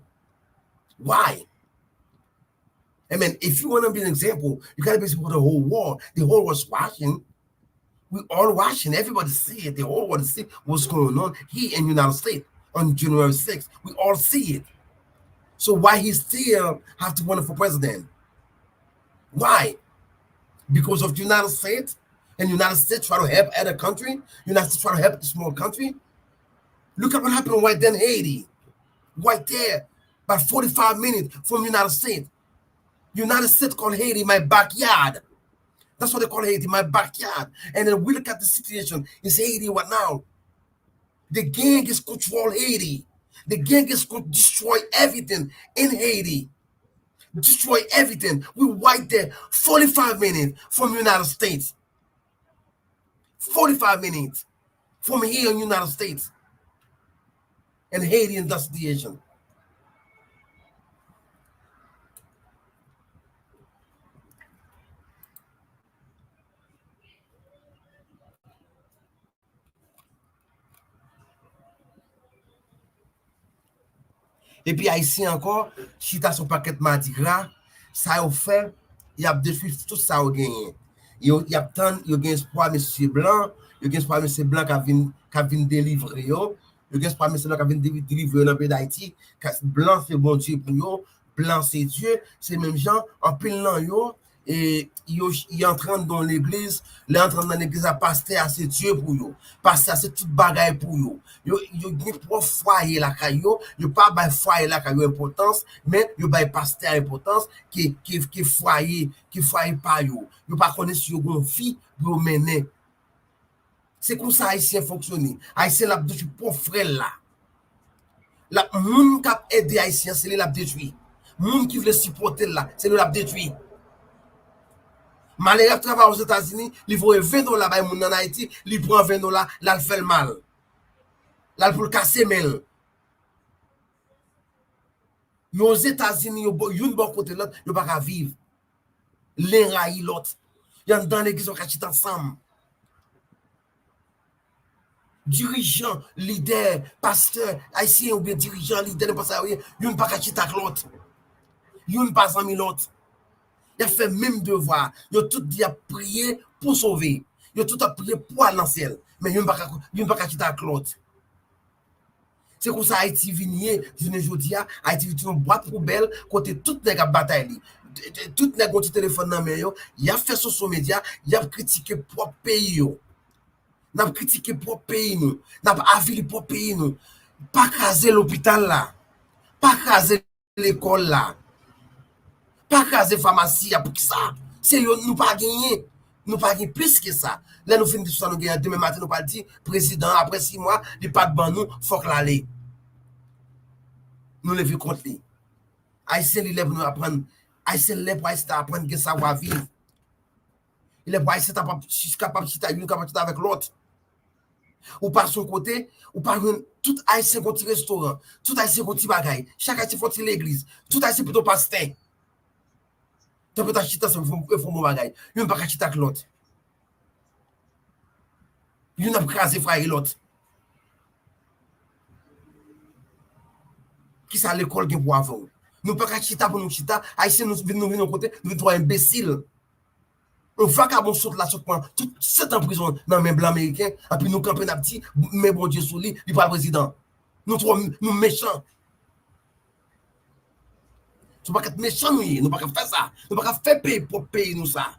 Why? I mean, if you want to be an example, you got to be able to the whole world. The whole world's watching. We all watching. Everybody see it. The whole world see what's going on here in the United States on January 6th. We all see it. So why he still have to run for president? Why? Because of the United States? And the United States try to help other country? United States try to help a small country? Look at what happened right there in Haiti. Right there. About 45 minutes from the United States. United States call Haiti my backyard. That's what they call Haiti, my backyard. And then we look at the situation. It's Haiti right now. The gang is control Haiti. The gang is going to destroy everything in Haiti. Destroy everything. We right there 45 minutes from the United States. 45 minutes from here in the United States. And Haiti investigation. Et puis Haïtien encore, chita son paquet Mardi Gras, ça a fait, il a détruit tout ça au gagné. Il y a tant, il y a espoir monsieur Blanc, il y a espoir monsieur Blanc qui a venu délivrer yo, il y a espoir monsieur Blanc qui a venu délivrer dans le pays d'Haïti, Blanc c'est bon Dieu pour yo, Blanc c'est Dieu, c'est même gens en pile là yo et il entrant dans l'église, l'entrant dans l'église à pasteur c'est Dieu pour yo, pasteur c'est toute bagaille pour yo. Yo pour foyer la caillou, yo pas ba foyer la caillou importance, mais yo ba pasteur importance qui foyer pas yo. Yo pas connaître si yo gon vie pour mener. C'est comme ça Haïtien fonctionne. Haïtien l'a détruit pour frère là. La moun qui a aidé Haïtien, c'est lui l'a détruit. Moun qui veut supporter là, c'est lui l'a détruit. Malgré travail aux États-Unis, il faut $20 by moun en Haïti, il prend $20, là il fait le mal. Là pour le casser mail. Aux États-Unis, yon bon côté l'autre, yon pas vivre. L'un raille l'autre. Yon dans l'église on kachit ensemble. Dirigeant, leader, pasteur, haïtien ou bien dirigeant, leader, ne pas ça rien, yon pas kachit avec l'autre. Yon pas ami l'autre. Il a fait même devoir. Yon tout dit à prier pour sauver. Yon tout a prié pour aller dans le ciel. Mais yon pas kachit avec l'autre. C'est comme ça Haïti vinier, je ne dis pas, Haïti vient une boîte poubelle côté toute les bataille. Tout les gros téléphone dans main yo, il a fait social média, il a critiqué propre pays yo. N'a critiqué propre pays nous, n'a avili propre pays nous. Pas craser l'hôpital là. Pas craser l'école là. Pas craser pharmacie pour qui ça. C'est nous pas gagner. Nous pas gagner plus que ça. Là nous finissons tout ça nous gagner demain matin nous pas dire président après 6 mois, il pas de ban nous, faut que l'aller. Nous lever contre lui. Haïtien il est pour nous apprendre. Haïtien il est pour Haïtien apprendre que savoir vivre. Il est pour Haïtien capable de chita une capable avec l'autre. Ou par son côté, ou par tout Haïtien contre restaurant, tout Haïtien contre bagaille, chaque Haïtien contre l'église, tout Haïtien plutôt pasteur. Tu peux t'acheter ça pour mon bagaille. Il pas chita avec l'autre. Il n'a pas crasé frère l'autre. Qui ça l'école qui pour avant? Nous pas chita pour nous chita, Haïtien nous venons côté, nous trop imbécile. On va qu'à bon saute là sur point tout 7 ans en prison dans même blanc américain et puis nous camper n'a petit mais bon Dieu sous lui, il pas le président. Nous trop nous méchants. Tu pas être méchant nous pas faire ça. Nous pas faire payer pour payer nous ça.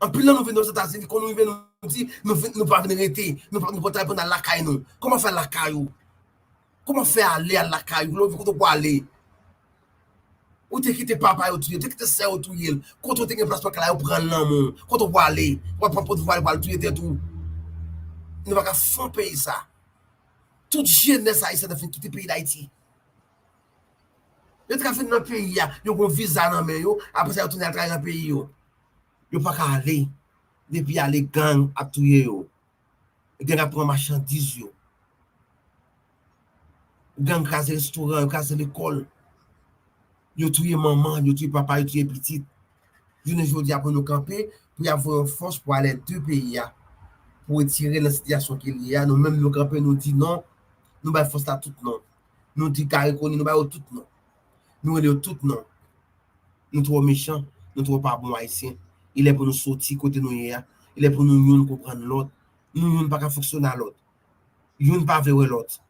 En plus là nous venons aux États-Unis quand nous venons nous dit nous pas venir arrêter, nous pas répondre à la caille nous. Comment faire la caille? Comment faire aller à la caille? Vous voulez pas aller? Ou te quitté papa ou tu te quitté sœur ou tu yel quand on te gen place pour là ou prendre l'amour quand on va aller on pas pour voir tout était tout nous va faire payer ça toute jeunesse haïtienne fait quitter pays d'Haïti yo te fait dans pays ya yo gon visa dans main yo après ça retourner à travailler dans pays yo pas aller depuis aller gang à tuer yo gang à prendre marchandise yo gang caser restaurant caser l'école. Yo tué maman, yo tué papa, yo tué petit. Je ne veux dire pour nous camper, pour avoir une force pour aller deux pays pour retirer la situation qu'il y a. Nous même nous camper, nous dit non, nous ba force là tout non. Nous dit carré nous ba tout non. Nous le tout non. Nous trop méchants, nous trop pas bon haïtien. Il est pour nous sortir côté nous hier. Il est pour nous comprendre l'autre. Nous pas fonctionner à l'autre. Nous pas vers l'autre.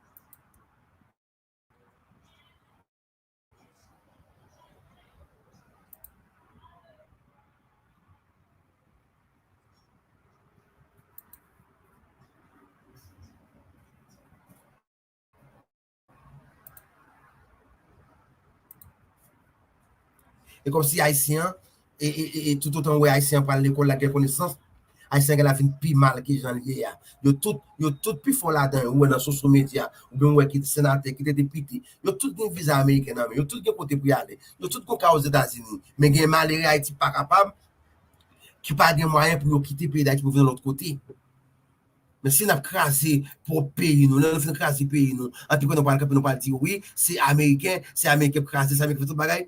Et comme si Haïtien, et tout autant où Haïtien prend l'école, la connaissance, Haïtien qui a fait plus mal que j'en ai. Yo tout plus fort là-dedans, ou dans les social media, ou bien ou qui est sénateur, qui est député. Yo tout un visa américain, yo tout un côté pour y aller. Yo tout un cas aux États-Unis. Mais il y a malheureux Haïti pas capable, qui pas de moyens pour quitter le pays d'Haïti pour venir de l'autre côté. Mais si nous avons crasé pour pays, nous avons crasé pays, nous, en tout cas, nous parlons dire oui, c'est américain qui crasé, c'est américain qui fait tout le bagage.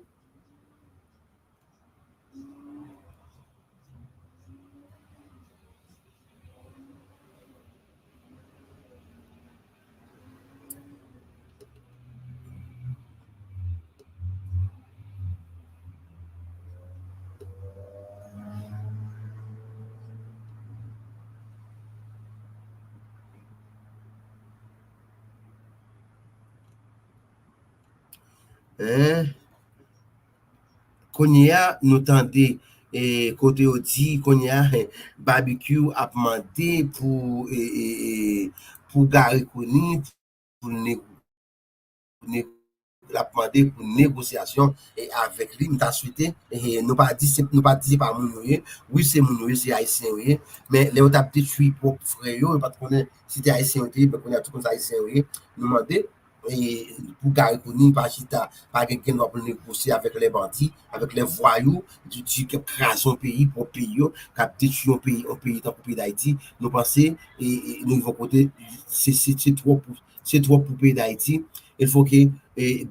Konya nous tendez et côté aussi konya barbecue a demandé pour garer koni pour la demandé pour négociation et avec lui, nous t'a souhaité et nous pas dit pas mon oui c'est mon c'est haïtien mais les autres détruit pour frère yo pas connaître si t'es haïtien tu pas connaître tout haïtien nous demander et pour Gariconi pas chita pas quelqu'un doit négocier avec les bandits avec les voyous qui crasent un pays pour pays qui détruit un pays dans le pays d'Haïti nous penser et nous vont côté c'est trop pour le pays d'Haïti il faut que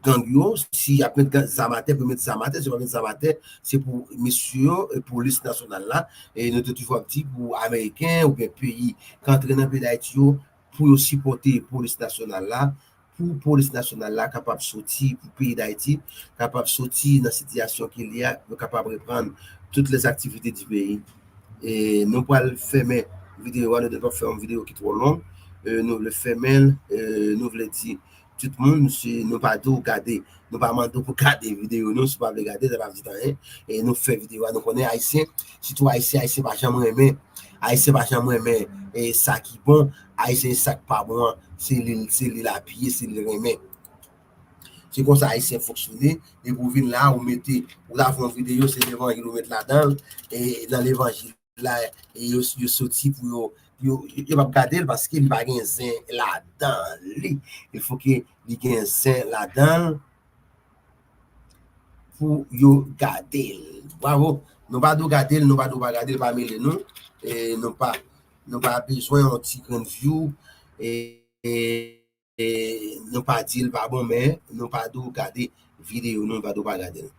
gang yo si y a plein de zamaté pour mettre zamaté c'est pas mettre zamaté c'est pour messieurs police nationale là et nous toujours petit pour américains ou bien pays qui entrent dans le pays d'Haïti pour supporter police nationale là pour police nationale là capable de sortir pour le pays d'Haïti capable de sortir dans la situation qu'il y a capable de reprendre toutes les activités du pays et nous pas le fermer vidéo nous devons faire une vidéo qui est trop longue nous le fermer nous voulons dire tout le monde nous pas de regarder nous pas demander pour regarder vidéo nous pas regarder ça va dire rien et nous fait vidéo nous connaît haïtien si toi haïtien pas jamais aimer haïtien pas jamais aimer et ça qui bon haïtien ça pas bon c'est la pied c'est le remet c'est comme ça haïtien fonctionner et pour venir là on mettez pour la faire une vidéo c'est l'évangile nous mettre là-dedans et dans l'évangile là et yo sorti pour yo va regarder parce qu'il va gagner saint là-dedans il faut que il gagne saint là-dedans pour yo garder bravo nous pas regarder nous pas regarder pas mêler nous et nous pas besoin un petit grand view et nous pas dire pas bon mais nous pas regarder vidéo nous pas regarder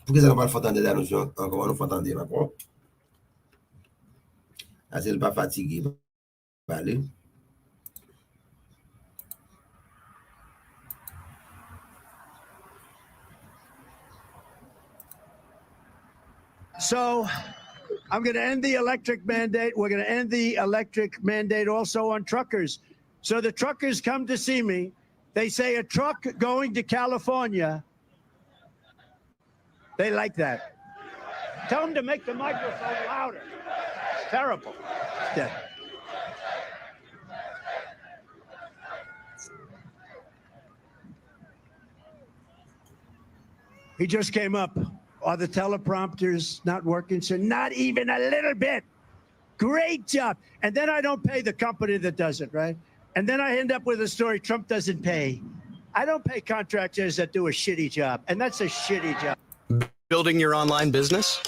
pourquoi ça va pas entendre la notion encore nous faut entendre d'accord là c'est pas fatigué parler So I'm going to end the electric mandate. We're going to end the electric mandate also on truckers. So the truckers come to see me. They say a truck going to California. They like that. Tell them to make the microphone louder. It's terrible. Yeah. He just came up. Are the teleprompters not working? So not even a little bit. Great job. And then I don't pay the company that does it, right? And then I end up with a story Trump doesn't pay. I don't pay contractors that do a shitty job. And that's a shitty job. Building your online business?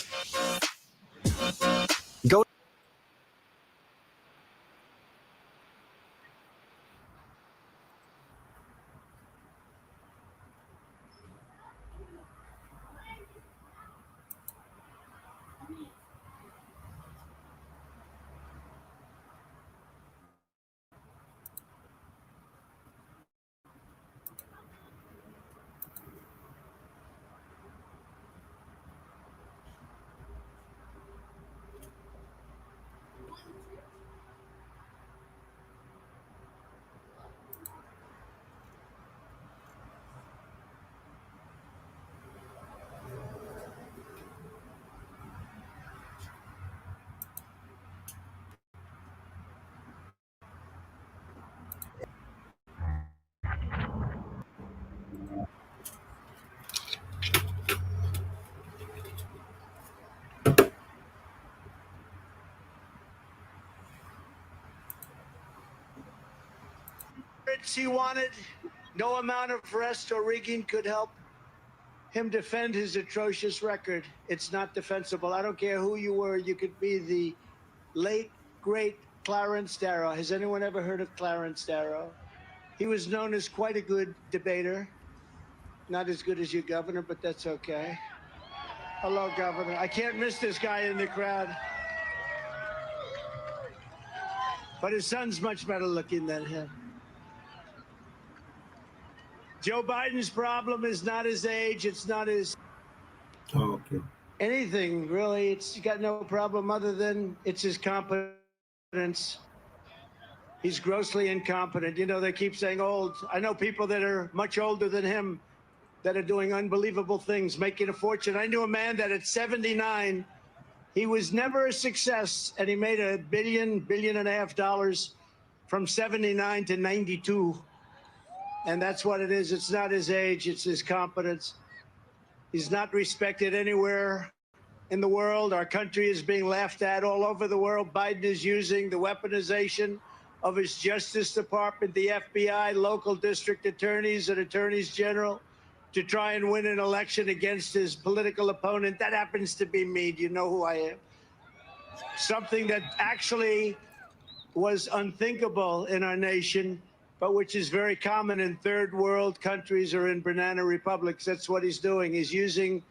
Go. He wanted, no amount of rest or rigging could help him defend his atrocious record. It's not defensible. I don't care who you were. You could be the late, great Clarence Darrow. Has anyone ever heard of Clarence Darrow? He was known as quite a good debater. Not as good as your governor, but that's okay. Hello, Governor. I can't miss this guy in the crowd. But his son's much better looking than him. Joe Biden's problem is not his age. It's not his anything, really. It's got no problem other than it's his competence. He's grossly incompetent. You know, they keep saying old. I know people that are much older than him that are doing unbelievable things, making a fortune. I knew a man that at 79, He was never a success, and he made $1 billion and a half from 79 to 92. And that's what it is. It's not his age, it's his competence. He's not respected anywhere in the world. Our country is being laughed at all over the world. Biden is using the weaponization of his Justice Department, the FBI, local district attorneys and attorneys general to try and win an election against his political opponent. That happens to be me. Do you know who I am? Something that actually was unthinkable in our nation, but which is very common in third world countries or in banana republics. That's what he's doing. He's using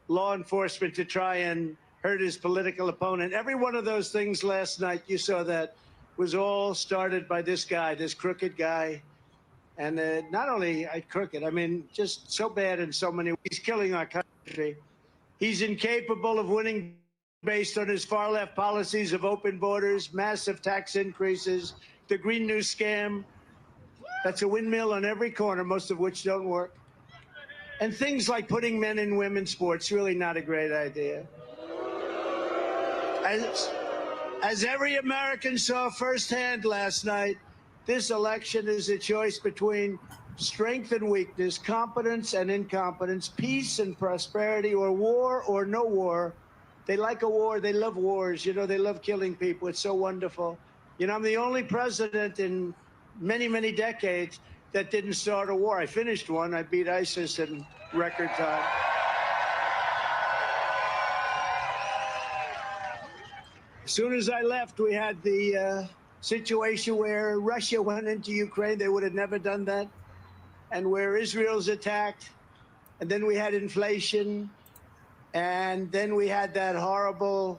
law enforcement to try and hurt his political opponent. Every one of those things last night, you saw that, was all started by this guy, this crooked guy. And not only crooked, I mean, just so bad in so many ways. He's killing our country. He's incapable of winning based on his far-left policies of open borders, massive tax increases, the Green New Scam. That's a windmill on every corner, most of which don't work. And things like putting men in women's sports, really not a great idea. As every American saw firsthand last night, this election is a choice between strength and weakness, competence and incompetence, peace and prosperity, or war or no war. They like a war. They love wars. You know, they love killing people. It's so wonderful. You know, I'm the only president in many, many decades that didn't start a war. I finished one. I beat ISIS in record time. As soon as I left, we had the situation where Russia went into Ukraine. They would have never done that. And where Israel's attacked. And then we had inflation. And then we had that horrible,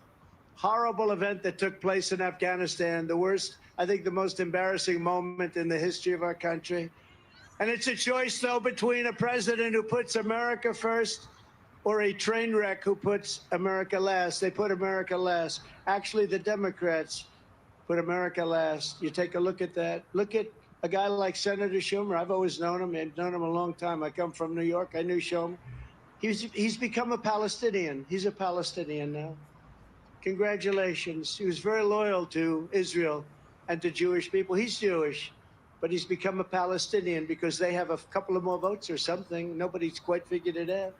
horrible event that took place in Afghanistan. The worst, I think the most embarrassing moment in the history of our country. And it's a choice, though, between a president who puts America first or a train wreck who puts America last. They put America last. Actually, the Democrats put America last. You take a look at that. Look at a guy like Senator Schumer. I've always known him. I've known him a long time. I come from New York. I knew Schumer. He's become a Palestinian. He's a Palestinian now. Congratulations. He was very loyal to Israel and to Jewish people. He's Jewish, but he's become a Palestinian because they have a couple of more votes or something. Nobody's quite figured it out.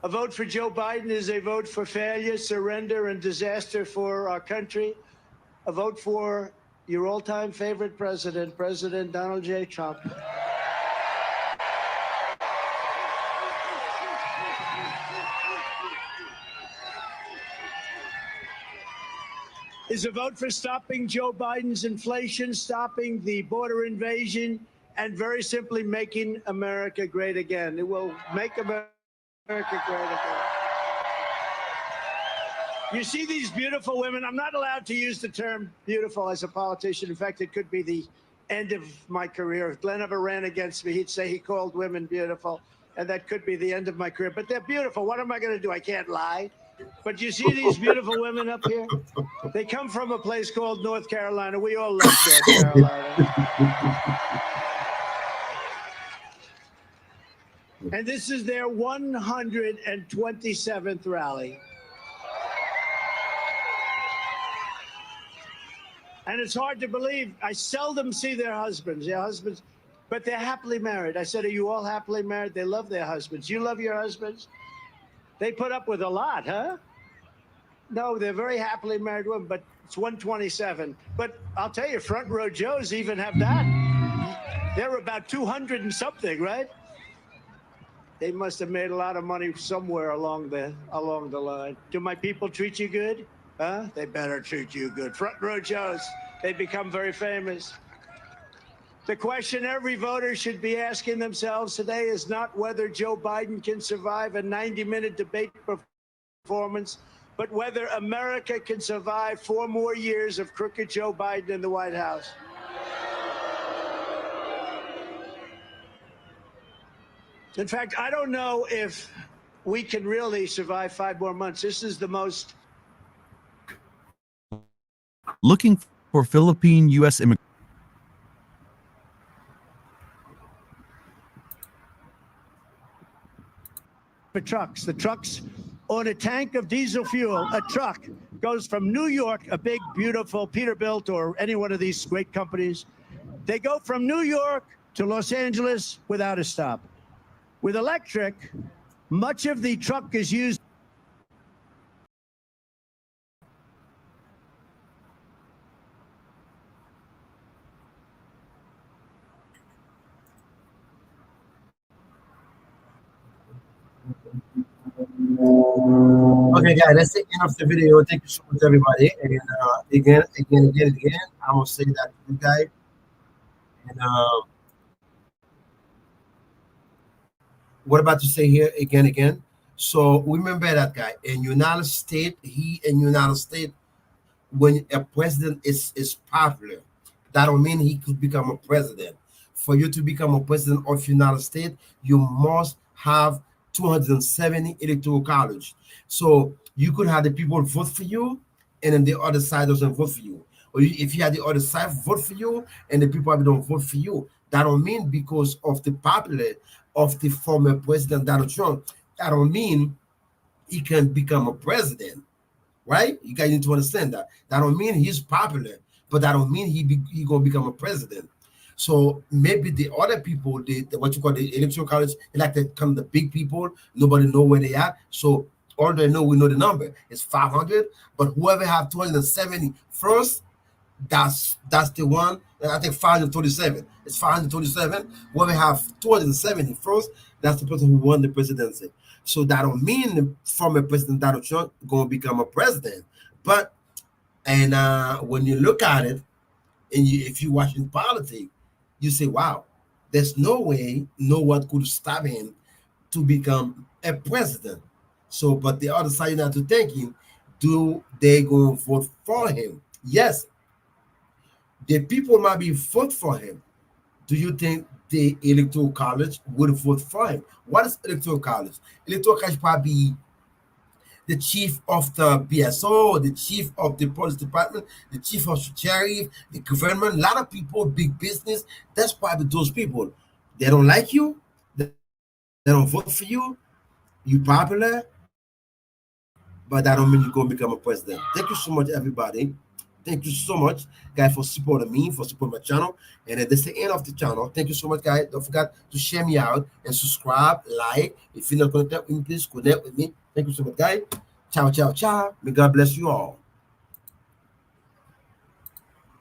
A vote for Joe Biden is a vote for failure, surrender, and disaster for our country. A vote for your all-time favorite president, President Donald J. Trump. Is a vote for stopping Joe Biden's inflation, stopping the border invasion, and very simply making America great again. It will make America great again. You see these beautiful women. I'm not allowed to use the term beautiful as a politician. In fact, it could be the end of my career. If Glenn ever ran against me, he'd say he called women beautiful, and that could be the end of my career. But they're beautiful. What am I going to do? I can't lie. But you see these beautiful women up here? They come from a place called North Carolina. We all love North Carolina. And this is their 127th rally. And it's hard to believe. I seldom see their husbands, but they're happily married. I said, are you all happily married? They love their husbands. You love your husbands? They put up with a lot, huh? No, they're very happily married women, but it's 127. But I'll tell you, front row Joes even have that. They're about 200 and something, right? They must have made a lot of money somewhere along the line. Do my people treat you good? Huh? They better treat you good. Front row Joes, they become very famous. The question every voter should be asking themselves today is not whether Joe Biden can survive a 90-minute debate performance, but whether America can survive 4 more years of crooked Joe Biden in the White House. In fact, I don't know if we can really survive 5 more months. This is the most... Looking for Philippine U.S. immigrants. The trucks on a tank of diesel fuel, a truck goes from New York, a big, beautiful Peterbilt or any one of these great companies. They go from New York to Los Angeles without a stop. With electric, much of the truck is used. Okay, guys, that's the end of the video. Thank you so much, everybody. And again, I'm gonna say that to you guys. And what about to say here again? So remember that guy in United States. He in United States, when a president is popular, that don't mean he could become a president. For you to become a president of United States, you must have 270 electoral college. So you could have the people vote for you, and then the other side doesn't vote for you. Or if you had the other side vote for you, and the people don't vote for you, that don't mean because of the popular of the former president Donald Trump. That don't mean he can become a president, right? You guys need to understand that. That don't mean he's popular, but that don't mean he gonna become a president. So maybe the other people, the what you call the electoral college, they like to come the big people. Nobody know where they are. So all they know, we know the number. It's 500. But whoever have 270 first, that's the one. I think 527. It's 527. Whoever have 270 first, that's the person who won the presidency. So that don't mean the former President Donald Trump gonna become a president. But when you look at it, and if you watch in politics, you say, wow, there's no way no one could stop him to become a president. So, but the other side, you have to thinking, do they go vote for him? Yes, the people might be vote for him. Do you think the electoral college would vote for him? What is electoral college? Electoral college probably the chief of the BSO, the chief of the police department, the chief of sheriff, the government, a lot of people, big business. That's probably those people. They don't like you. They don't vote for you. You popular, but that don't mean you're going to become a president. Thank you so much, everybody. Thank you so much, guys, for supporting me, for supporting my channel. And that's the end of the channel. Thank you so much, guys. Don't forget to share me out and subscribe, like. If you're not connected with me, please connect with me. Thank you so much, guys. Ciao, ciao, ciao. May God bless you all.